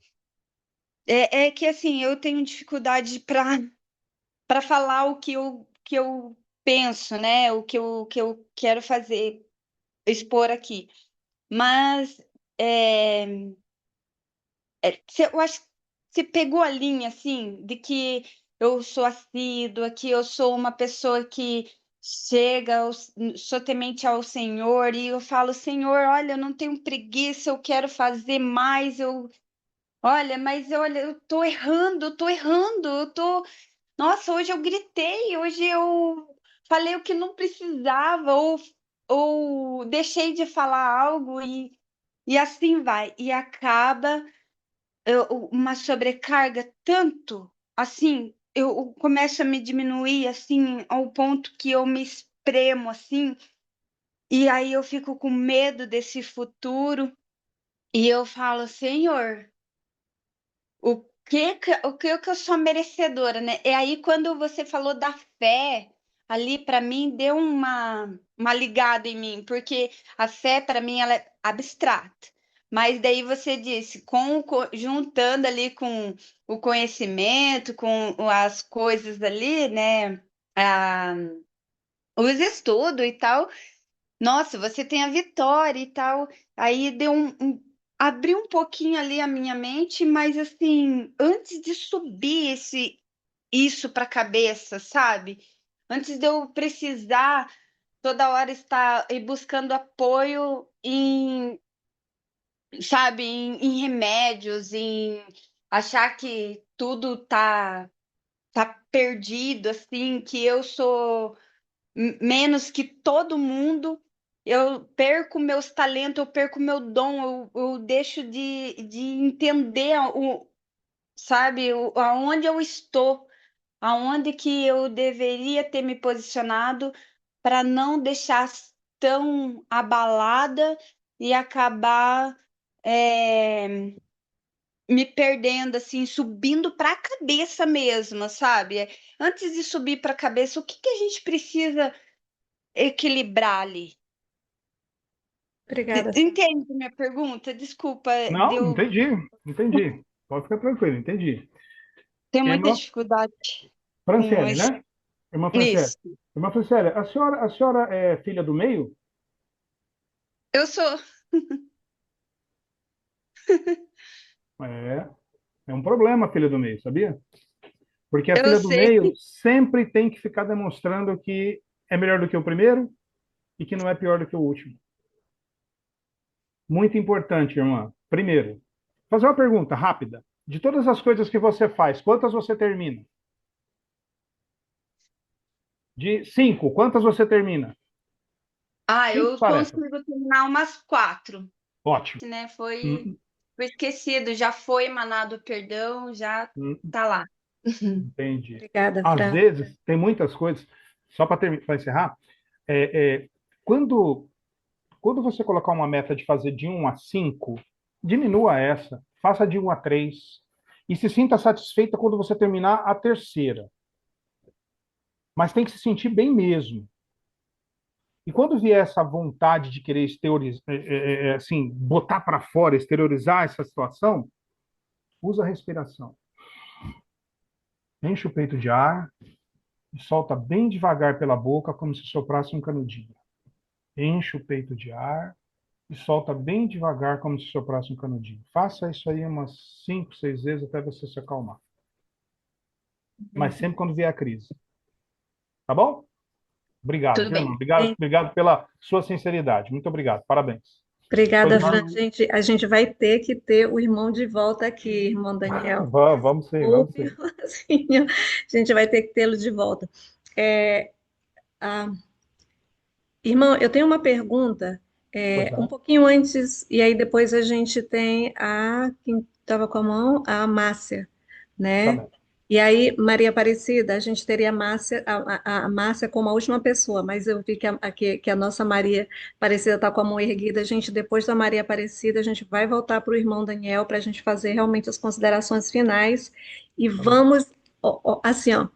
É que assim, eu tenho dificuldade para falar o que eu penso, né? O que eu quero fazer, expor aqui. Mas eu acho que você pegou a linha, assim, de que eu sou assídua, que eu sou uma pessoa que chega, sou temente ao Senhor, e eu falo, Senhor, olha, eu não tenho preguiça, eu quero fazer mais, olha, mas olha, eu tô errando, nossa, hoje eu gritei, hoje eu falei o que não precisava, ou deixei de falar algo, e assim vai, e acaba uma sobrecarga tanto, assim, eu começo a me diminuir, assim, ao ponto que eu me espremo, assim, e aí eu fico com medo desse futuro, e eu falo, Senhor, o que eu sou merecedora, né? É aí quando você falou da fé, ali para mim deu uma ligada em mim, porque a fé para mim ela é abstrata. Mas daí você disse, juntando ali com o conhecimento, com as coisas ali, né? Ah, os estudos e tal, nossa, você tem a vitória e tal. Aí deu abriu um pouquinho ali a minha mente, mas assim, antes de subir isso para a cabeça, sabe? Antes de eu precisar toda hora estar buscando apoio sabe, em remédios, em achar que tudo tá perdido, assim, que eu sou menos que todo mundo. eu perco meus talentos, eu perco meu dom, eu deixo de entender sabe, aonde eu estou, aonde que eu deveria ter me posicionado para não deixar tão abalada e acabar é, me perdendo, assim, subindo para a cabeça mesmo, sabe? Antes de subir para a cabeça, o que que a gente precisa equilibrar ali? Obrigada, Entende minha pergunta? Desculpa, Não, entendi. Pode ficar tranquilo, entendi. tenho muita Irmã dificuldade com Franciele, né? Irmã Franciele. nisso. Irmã Franciele, a senhora é filha do meio? Eu sou. É, é um problema a filha do meio, sabia? Porque a Eu filha do sei. meio sempre tem que ficar demonstrando que é melhor do que o primeiro e que não é pior do que o último. Muito importante, irmã. Primeiro, fazer uma pergunta rápida. De todas as coisas que você faz, quantas você termina? De 5, quantas você termina? Cinco Eu tarefas. consigo terminar umas 4, Ótimo. né? Hum, Foi esquecido, já foi emanado o perdão, já hum, tá lá. entendi. obrigada, Às Fran. vezes, tem muitas coisas, só para encerrar, é, é, quando, quando você colocar uma meta de fazer de 1 a 5, diminua essa, faça de 1 a 3, e se sinta satisfeita quando você terminar a terceira. Mas tem que se sentir bem mesmo. E quando vier essa vontade de querer exteriorizar, assim, botar para fora, exteriorizar essa situação, usa a respiração. Enche o peito de ar e solta bem devagar pela boca, como se soprasse um canudinho. Enche o peito de ar e solta bem devagar, como se soprasse um canudinho. Faça isso aí umas 5, 6 vezes até você se acalmar. Mas sempre quando vier a crise. Tá bom? Obrigado, Tudo viu, irmão? bem. Obrigado pela sua sinceridade. Muito obrigado. Parabéns. Obrigada, Pois Fran. não. A gente vai ter que ter o irmão de volta aqui, irmão Daniel. Vamos sim, vamos Desculpe, sim. assim, a gente vai ter que tê-lo de volta. É, ah, irmão, eu tenho uma pergunta, Pois um não. pouquinho antes, e aí depois a gente tem quem estava com a mão, a Márcia, Tá né? bem. E aí, Maria Aparecida, a gente teria a Márcia como a última pessoa, mas eu vi que a nossa Maria Aparecida está com a mão erguida. A gente, depois da Maria Aparecida, a gente vai voltar para o irmão Daniel para a gente fazer realmente as considerações finais e Tá bem. vamos, assim, ó,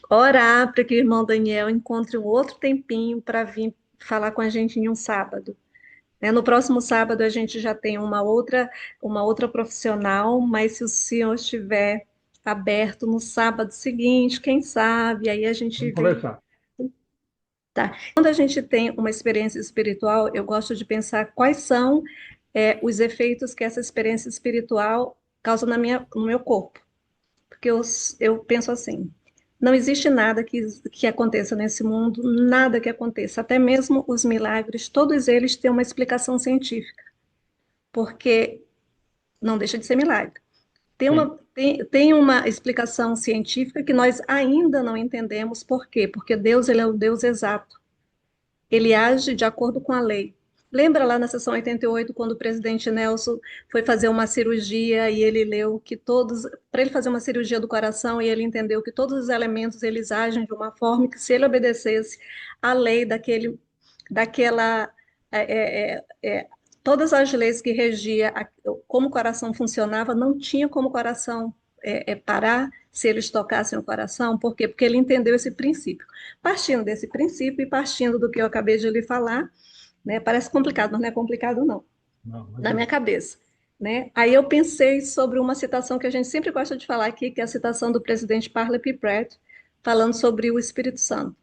orar para que o irmão Daniel encontre um outro tempinho para vir falar com a gente em um sábado. Né? No próximo sábado a gente já tem uma outra profissional, mas se o senhor estiver aberto no sábado seguinte, quem sabe, aí a gente Vamos vem. conversar. Tá. Quando a gente tem uma experiência espiritual, eu gosto de pensar quais são os efeitos que essa experiência espiritual causa no meu corpo. Porque eu penso assim, não existe nada que aconteça nesse mundo, nada que aconteça, até mesmo os milagres, todos eles têm uma explicação científica, porque não deixa de ser milagre. Tem Sim. tem uma explicação científica que nós ainda não entendemos por quê? Porque Deus, ele é o Deus exato. Ele age de acordo com a lei. Lembra lá na sessão 88, quando o presidente Nelson foi fazer uma cirurgia e ele leu que para ele fazer uma cirurgia do coração, e ele entendeu que todos os elementos eles agem de uma forma que se ele obedecesse à lei daquela, todas as leis que regia como o coração funcionava, não tinha como o coração parar se eles tocassem o coração. Por quê? Porque ele entendeu esse princípio. Partindo desse princípio e partindo do que eu acabei de lhe falar, né, parece complicado, mas não é complicado, não, Não, na minha imagina. cabeça. Né? Aí eu pensei sobre uma citação que a gente sempre gosta de falar aqui, que é a citação do presidente Parley P. Pratt, falando sobre o Espírito Santo.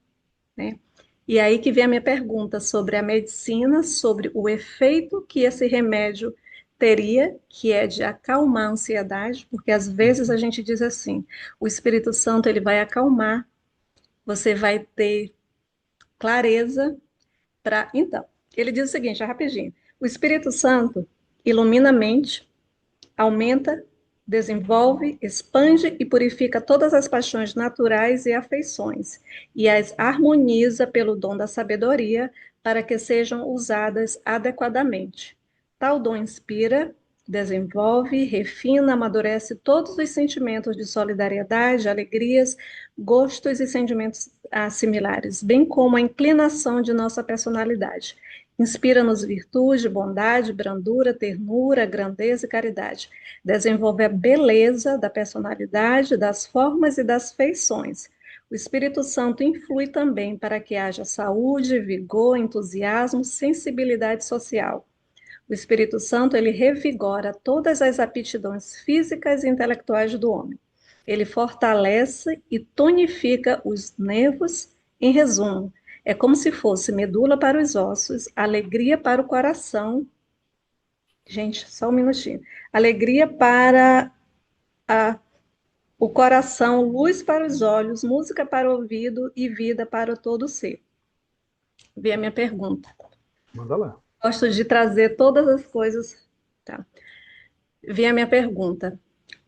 Né? E aí que vem a minha pergunta sobre a medicina, sobre o efeito que esse remédio teria, que é de acalmar a ansiedade, porque às vezes a gente diz assim, o Espírito Santo ele vai acalmar, você vai ter clareza para. Então, ele diz o seguinte, rapidinho: o Espírito Santo ilumina a mente, aumenta desenvolve, expande e purifica todas as paixões naturais e afeições, e as harmoniza pelo dom da sabedoria para que sejam usadas adequadamente. Tal dom inspira, desenvolve, refina, amadurece todos os sentimentos de solidariedade, alegrias, gostos e sentimentos similares, bem como a inclinação de nossa personalidade. Inspira-nos virtude, bondade, brandura, ternura, grandeza e caridade. Desenvolve a beleza da personalidade, das formas e das feições. O Espírito Santo influi também para que haja saúde, vigor, entusiasmo, sensibilidade social. O Espírito Santo, ele revigora todas as aptidões físicas e intelectuais do homem. Ele fortalece e tonifica os nervos. Em resumo, é como se fosse medula para os ossos, alegria para o coração. Gente, só um minutinho. Alegria para o coração, luz para os olhos, música para o ouvido e vida para todo o ser. Vê a minha pergunta. Manda lá. Gosto de trazer todas as coisas. Tá. Vê a minha pergunta.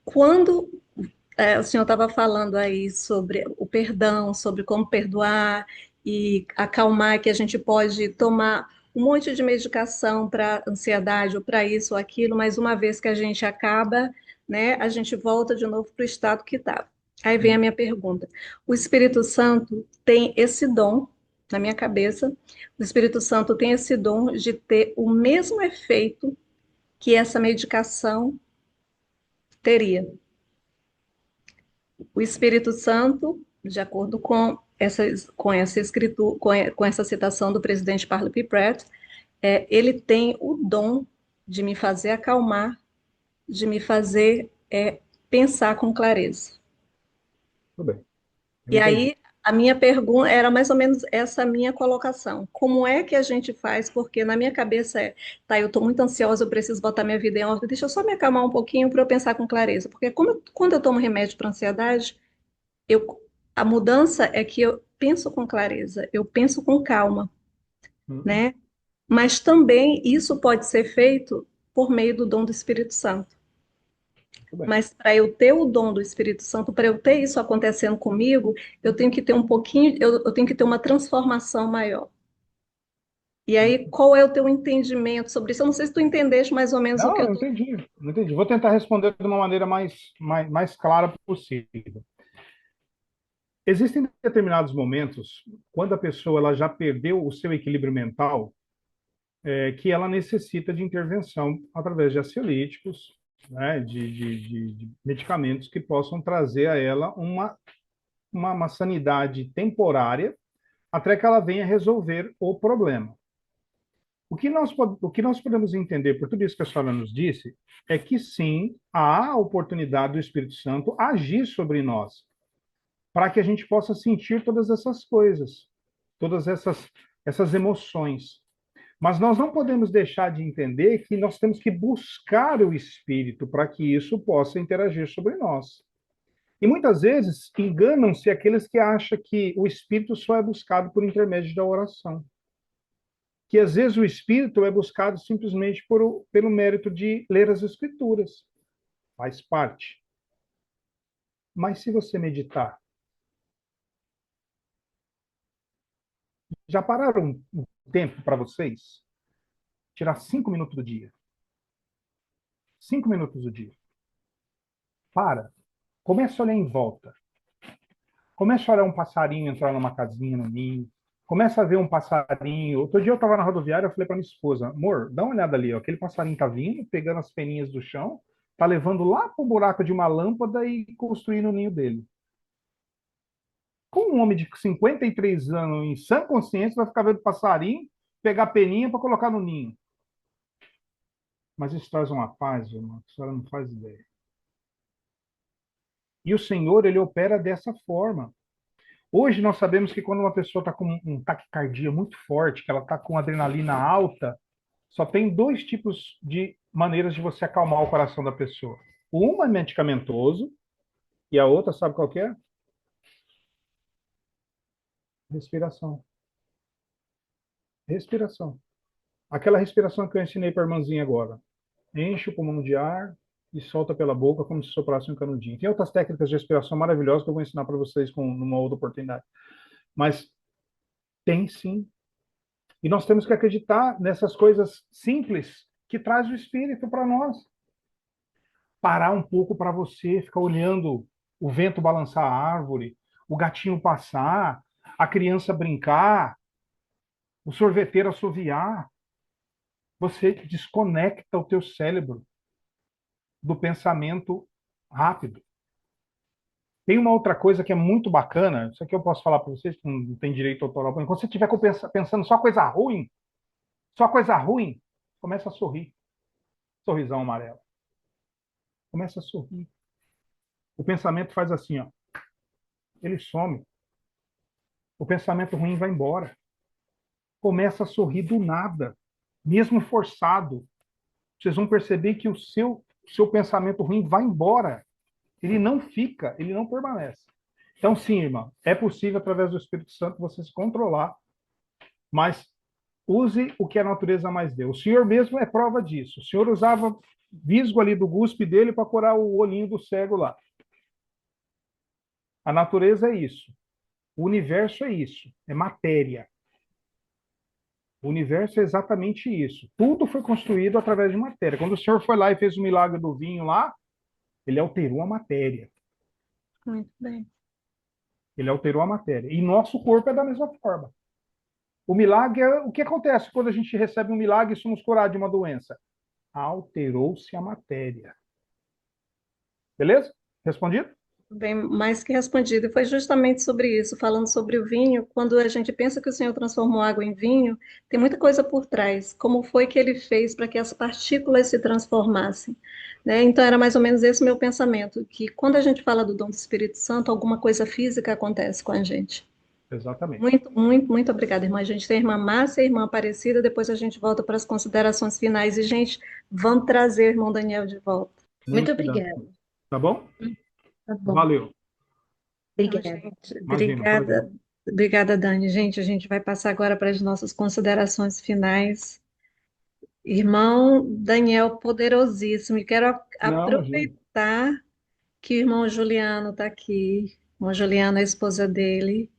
Quando o senhor estava falando aí sobre o perdão, sobre como perdoar e acalmar, que a gente pode tomar um monte de medicação para ansiedade ou para isso ou aquilo, mas uma vez que a gente acaba, né, a gente volta de novo para o estado que estava. Aí vem a minha pergunta. O Espírito Santo tem esse dom, na minha cabeça, o Espírito Santo tem esse dom de ter o mesmo efeito que essa medicação teria. O Espírito Santo, de acordo com essa escritura, com essa citação do presidente Parley P. Pratt, ele tem o dom de me fazer acalmar, de me fazer pensar com clareza. Tudo bem. E aí, a minha pergunta era mais ou menos essa minha colocação. Como é que a gente faz? Porque na minha cabeça tá, eu estou muito ansiosa, eu preciso botar minha vida em ordem, deixa eu só me acalmar um pouquinho para eu pensar com clareza. Porque quando eu tomo remédio para ansiedade, a mudança é que eu penso com clareza, eu penso com calma, né? Mas também isso pode ser feito por meio do dom do Espírito Santo. Mas para eu ter o dom do Espírito Santo, para eu ter isso acontecendo comigo, eu tenho que ter um pouquinho, eu tenho que ter uma transformação maior. E aí, qual é o teu entendimento sobre isso? Eu não sei se tu entendeste mais ou menos o que Não, eu eu estou. entendi, não entendi. Vou tentar responder de uma maneira mais clara possível. Existem determinados momentos, quando a pessoa ela já perdeu o seu equilíbrio mental, que ela necessita de intervenção através de ansiolíticos, né, de medicamentos que possam trazer a ela uma sanidade temporária até que ela venha resolver o problema. O que nós podemos entender por tudo isso que a senhora nos disse é que sim, há a oportunidade do Espírito Santo agir sobre nós, para que a gente possa sentir todas essas coisas, todas essas emoções. Mas nós não podemos deixar de entender que nós temos que buscar o Espírito para que isso possa interagir sobre nós. E muitas vezes enganam-se aqueles que acham que o Espírito só é buscado por intermédio da oração. Que às vezes o Espírito é buscado simplesmente pelo mérito de ler as Escrituras. Faz parte. Mas se você meditar, já pararam um tempo para vocês? Tirar 5 minutos do dia. 5 minutos do dia. Para. Comece a olhar em volta. Comece a olhar um passarinho entrar numa casinha no ninho. Começa a ver um passarinho. Outro dia eu estava na rodoviária, eu falei para minha esposa, amor, dá uma olhada ali, ó. Aquele passarinho está vindo, pegando as peninhas do chão, está levando lá para o buraco de uma lâmpada e construindo o ninho dele. Como um homem de 53 anos, em sã consciência, vai ficar vendo passarinho, pegar a peninha para colocar no ninho? Mas isso traz uma paz, irmão, que a senhora não faz ideia. E o Senhor, ele opera dessa forma. Hoje nós sabemos que quando uma pessoa está com um taquicardia muito forte, que ela está com adrenalina alta, só tem 2 tipos de maneiras de você acalmar o coração da pessoa. Uma é medicamentoso e a outra, sabe qual que é? Respiração. Respiração. Aquela respiração que eu ensinei para a irmãzinha agora. Enche o pulmão de ar e solta pela boca como se soprasse um canudinho. Tem outras técnicas de respiração maravilhosas que eu vou ensinar para vocês numa outra oportunidade. Mas tem sim. E nós temos que acreditar nessas coisas simples que traz o Espírito para nós. Parar um pouco para você, ficar olhando o vento balançar a árvore, o gatinho passar, a criança brincar, o sorveteiro assoviar. Você desconecta o teu cérebro do pensamento rápido. Tem uma outra coisa que é muito bacana, isso aqui eu posso falar para vocês, que não tem direito autoral. Quando você estiver pensando só coisa ruim, começa a sorrir. Sorrisão amarelo. Começa a sorrir. O pensamento faz assim, ó. Ele some. O pensamento ruim vai embora. Começa a sorrir do nada, mesmo forçado. Vocês vão perceber que o seu pensamento ruim vai embora. Ele não fica, ele não permanece. Então, sim, irmã, é possível, através do Espírito Santo, você se controlar, mas use o que a natureza mais deu. O Senhor mesmo é prova disso. O Senhor usava visgo ali do guspe dele para curar o olhinho do cego lá. A natureza é isso. O universo é isso. É matéria. O universo é exatamente isso. Tudo foi construído através de matéria. Quando o Senhor foi lá e fez o milagre do vinho lá, ele alterou a matéria. Muito bem. Ele alterou a matéria. E nosso corpo é da mesma forma. O milagre é o que acontece quando a gente recebe um milagre e somos curados de uma doença. Alterou-se a matéria. Beleza? Respondido? Bem, mais que respondido. E foi justamente sobre isso, falando sobre o vinho. Quando a gente pensa que o Senhor transformou água em vinho, tem muita coisa por trás. Como foi que ele fez para que as partículas se transformassem? Né? Então, era mais ou menos esse meu pensamento, que quando a gente fala do dom do Espírito Santo, alguma coisa física acontece com a gente. Exatamente. Muito, muito, muito obrigada, irmã. A gente tem a irmã Márcia e a irmã Aparecida, depois a gente volta para as considerações finais. E, gente, vamos trazer o irmão Daniel de volta. Muito obrigada. Tá bom? Tá bom. Valeu. Então, Obrigada. gente, Imagina, obrigada, obrigada, Dani. Gente, a gente vai passar agora para as nossas considerações finais. Irmão Daniel, poderosíssimo, e quero Não, imagina. aproveitar que o irmão Juliano está aqui. O irmão Juliano, a esposa dele,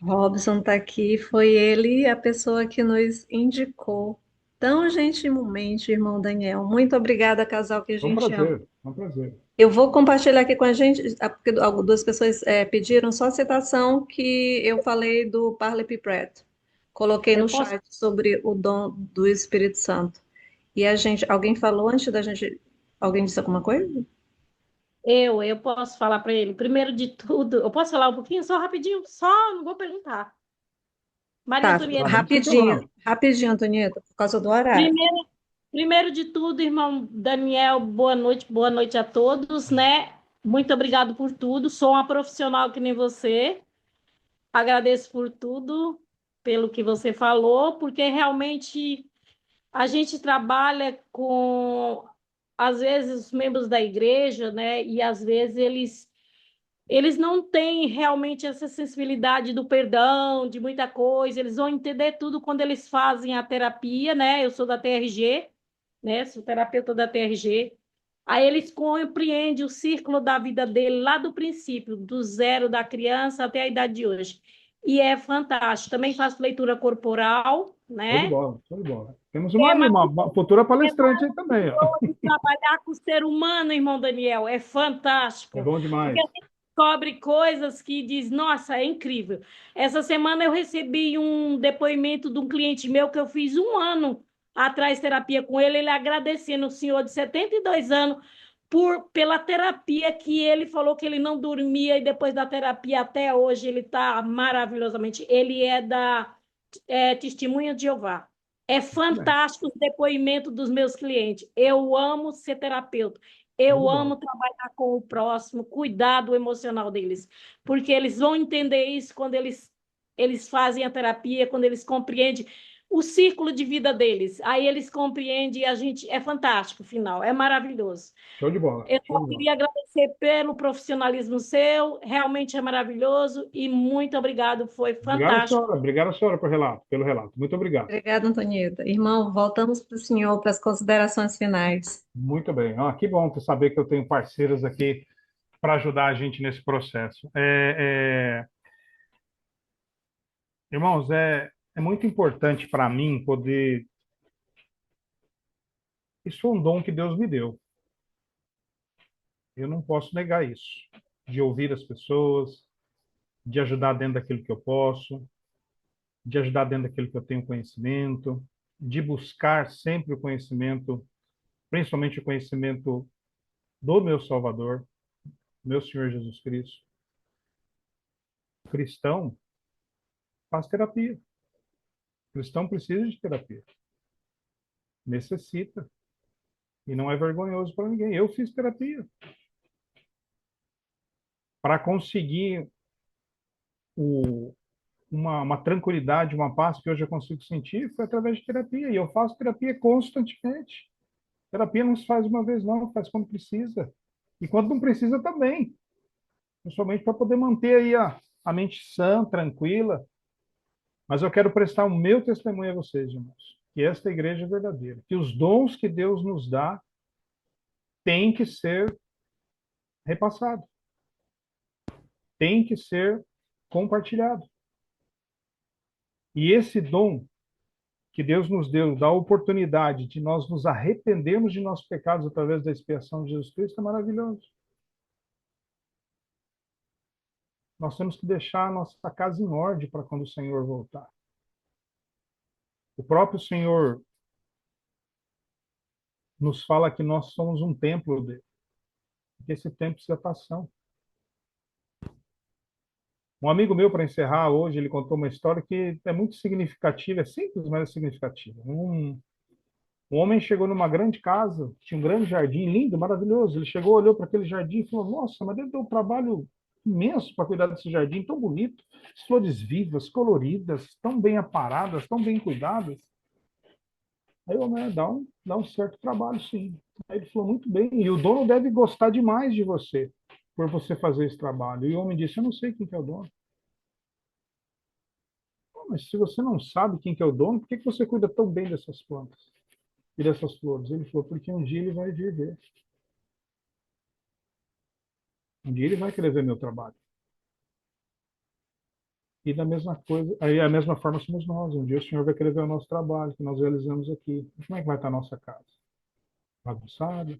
Robson está aqui. Foi ele a pessoa que nos indicou tão gentilmente, irmão Daniel. Muito obrigada, casal que a Foi um gente ama. prazer. Foi um prazer. Eu vou compartilhar aqui com a gente, porque duas pessoas pediram só a citação que eu falei do Parley P. Pratt. Coloquei Eu no posso, chat sobre o dom do Espírito Santo. E alguém falou antes da gente, alguém disse alguma coisa? eu posso falar para ele. Primeiro de tudo, eu posso falar um pouquinho, só rapidinho, só não vou perguntar. Maria Tá, Antonieta, Tá bom, sem problema. rapidinho, Antonieta, por causa do horário. primeiro de tudo, irmão Daniel, boa noite a todos, né? Muito obrigado por tudo. Sou uma profissional que nem você. Agradeço por tudo, pelo que você falou, porque realmente a gente trabalha com, às vezes, os membros da igreja, né? E às vezes eles não têm realmente essa sensibilidade do perdão, de muita coisa, eles vão entender tudo quando eles fazem a terapia, né? Eu sou da TRG, né? Sou terapeuta da TRG. Aí eles compreendem o círculo da vida dele lá do princípio, do zero da criança até a idade de hoje. E é fantástico. Também faço leitura corporal, Show de né? bola, show de bola. Temos uma futura palestrante aí também, ó. Trabalhar com o ser humano, irmão Daniel, é É fantástico. bom demais. Porque a gente descobre coisas que diz, nossa, é incrível. Essa semana eu recebi um depoimento de um cliente meu que eu fiz 1 ano atrás terapia com ele, ele agradecendo o senhor de 72 anos pela terapia que ele falou que ele não dormia e depois da terapia até hoje ele está maravilhosamente. Ele é da Testemunha de Jeová. É fantástico o depoimento dos meus clientes. Eu amo ser terapeuta. Eu amo trabalhar com o próximo, cuidar do emocional deles, porque eles vão entender isso quando eles fazem a terapia, quando eles compreendem o círculo de vida deles. Aí eles compreendem e a gente é fantástico, o final, é maravilhoso. Show de bola. Eu Show só de bola. queria agradecer pelo profissionalismo seu, realmente é maravilhoso e muito obrigado, foi fantástico. Obrigado, senhora, pelo relato. Muito obrigado. Obrigada, Antonieta. Irmão, voltamos para o senhor para as considerações finais. Muito bem. Que bom saber que eu tenho parceiros aqui para ajudar a gente nesse processo. Irmãos, é muito importante para mim poder. Isso foi um dom que Deus me deu. Eu não posso negar isso. De ouvir as pessoas, de ajudar dentro daquilo que eu posso, de ajudar dentro daquilo que eu tenho conhecimento, de buscar sempre o conhecimento, principalmente o conhecimento do meu Salvador, meu Senhor Jesus Cristo. O cristão faz terapia. O cristão precisa de terapia. Necessita. E não é vergonhoso para ninguém. Eu fiz terapia. Para conseguir uma tranquilidade, uma paz que hoje eu consigo sentir, foi através de terapia. E eu faço terapia constantemente. Terapia não se faz uma vez, não, faz quando precisa. E quando não precisa também. Principalmente para poder manter aí a mente sã, tranquila. Mas eu quero prestar o meu testemunho a vocês, irmãos. Que esta igreja é verdadeira. Que os dons que Deus nos dá têm que ser repassados. Tem que ser compartilhado. E esse dom que Deus nos deu, da oportunidade de nós nos arrependermos de nossos pecados através da expiação de Jesus Cristo, é maravilhoso. Nós temos que deixar a nossa casa em ordem para quando o Senhor voltar. O próprio Senhor nos fala que nós somos um templo dele. Que esse templo precisa estar são. Um amigo meu, para encerrar hoje, ele contou uma história que é muito significativa, é simples, mas é significativa. Um homem chegou numa grande casa, tinha um grande jardim, lindo, maravilhoso. Ele chegou, olhou para aquele jardim e falou: nossa, mas deve ter um trabalho imenso para cuidar desse jardim, tão bonito, as flores vivas, coloridas, tão bem aparadas, tão bem cuidadas. Aí o homem dá um certo trabalho, sim. Aí ele falou: muito bem, e o dono deve gostar demais de você, por você fazer esse trabalho. E o homem disse: eu não sei quem que é o dono. Mas se você não sabe quem que é o dono, por que você cuida tão bem dessas plantas e dessas flores? Ele falou: porque um dia ele vai vir ver. Um dia ele vai querer ver meu trabalho. E da mesma coisa, aí a mesma forma somos nós. Um dia o Senhor vai querer ver o nosso trabalho, que nós realizamos aqui. E como é que vai estar a nossa casa? Bagunçada?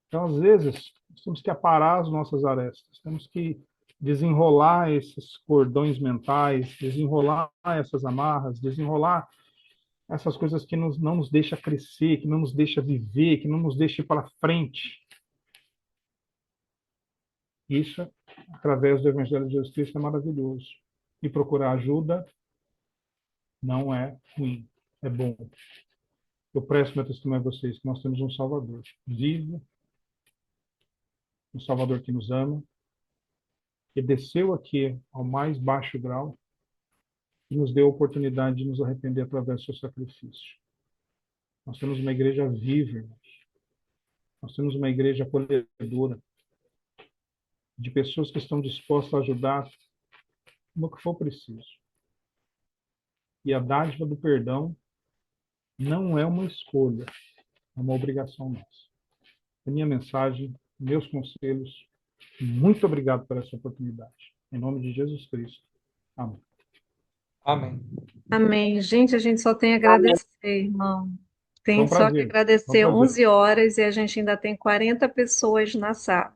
Então, às vezes, nós temos que aparar as nossas arestas. Temos que desenrolar esses cordões mentais, desenrolar essas amarras, desenrolar essas coisas que não nos deixa crescer, que não nos deixa viver, que não nos deixa ir para frente. Isso, através do Evangelho de Jesus Cristo, é maravilhoso. E procurar ajuda não é ruim, é bom. Eu presto meu testemunho a vocês que nós temos um Salvador vivo, um Salvador que nos ama, que desceu aqui ao mais baixo grau e nos deu a oportunidade de nos arrepender através do seu sacrifício. Nós temos uma igreja viva, irmãos. Nós temos uma igreja acolhedora, de pessoas que estão dispostas a ajudar no que for preciso. E a dádiva do perdão não é uma escolha, é uma obrigação nossa. É minha mensagem, meus conselhos. Muito obrigado por essa oportunidade. Em nome de Jesus Cristo. Amém. Amém. Amém. Gente, a gente só tem a agradecer, irmão. Foi Tem um só que prazer. Foi um agradecer. prazer. 11 horas e a gente ainda tem 40 pessoas na sala.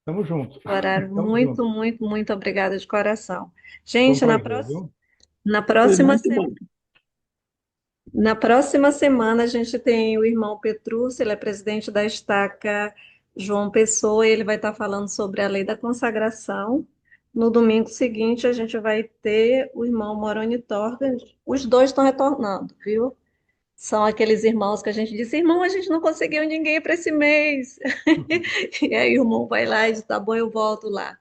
Tamo junto. Horário Tamo muito, junto. muito, muito obrigada de coração. Foi um Gente, prazer, viu? na Foi próxima muito bom. Na próxima semana, a gente tem o irmão Petrúcio, ele é presidente da Estaca João Pessoa, e ele vai estar falando sobre a lei da consagração. No domingo seguinte, a gente vai ter o irmão Moroni Torga. Os dois estão retornando, viu? São aqueles irmãos que a gente disse: irmão, a gente não conseguiu ninguém para esse mês. E aí o irmão vai lá e diz: tá bom, eu volto lá,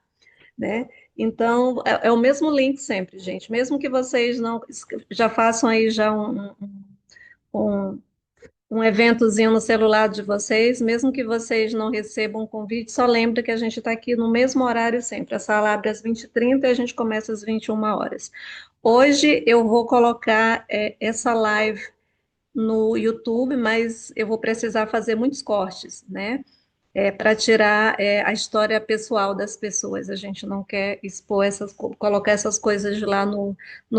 né? Então, é o mesmo link sempre, gente. Mesmo que vocês não já façam aí já um, um eventozinho no celular de vocês, mesmo que vocês não recebam um convite, só lembre que a gente está aqui no mesmo horário sempre. A sala abre às 20h30 e a gente começa às 21h. Hoje eu vou colocar essa live no YouTube, mas eu vou precisar fazer muitos cortes, né? Para tirar a história pessoal das pessoas. A gente não quer expor colocar essas coisas de lá no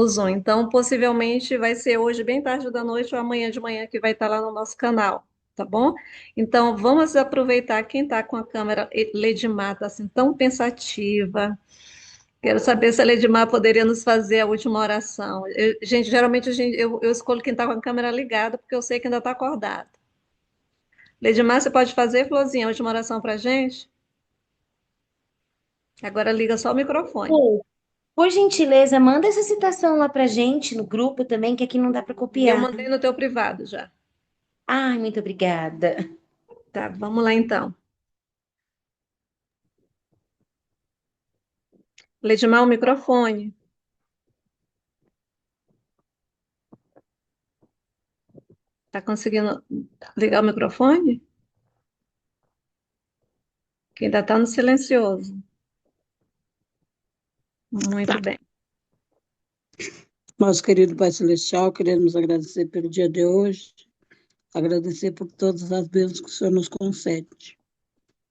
Zoom. Então, possivelmente vai ser hoje, bem tarde da noite, ou amanhã de manhã, que vai estar lá no nosso canal, tá bom? Então, vamos aproveitar quem está com a câmera. Ledimar está assim tão pensativa. Quero saber se a Ledimar poderia nos fazer a última oração. Gente, geralmente eu escolho quem está com a câmera ligada, porque eu sei que ainda está acordado. Ledimar, você pode fazer, Florzinha, a última oração para a gente? Agora liga só o microfone. Por gentileza, manda essa citação lá pra gente no grupo também, que aqui não dá para Eu copiar. mandei no teu privado já. Ai, muito obrigada. Tá, vamos lá então. Ledimar, o microfone. Tá conseguindo ligar o microfone? Que ainda está no silencioso. Muito bem. Nosso querido Pai Celestial, queremos agradecer pelo dia de hoje, agradecer por todas as bênçãos que o Senhor nos concede,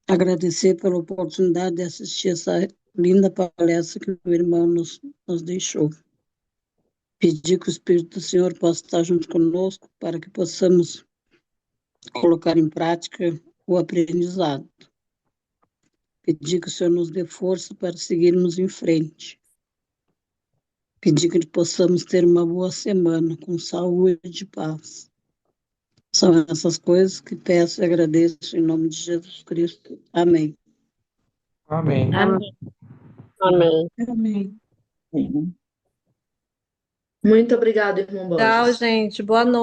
agradecer pela oportunidade de assistir essa linda palestra que o irmão nos deixou. Pedir que o Espírito do Senhor possa estar junto conosco para que possamos colocar em prática o aprendizado. Pedir que o Senhor nos dê força para seguirmos em frente. Pedir que possamos ter uma boa semana, com saúde e paz. São essas coisas que peço e agradeço em nome de Jesus Cristo. Amém. Amém. Amém. Amém. Amém. Muito obrigado, irmão Tchau, Borges. gente. Boa noite.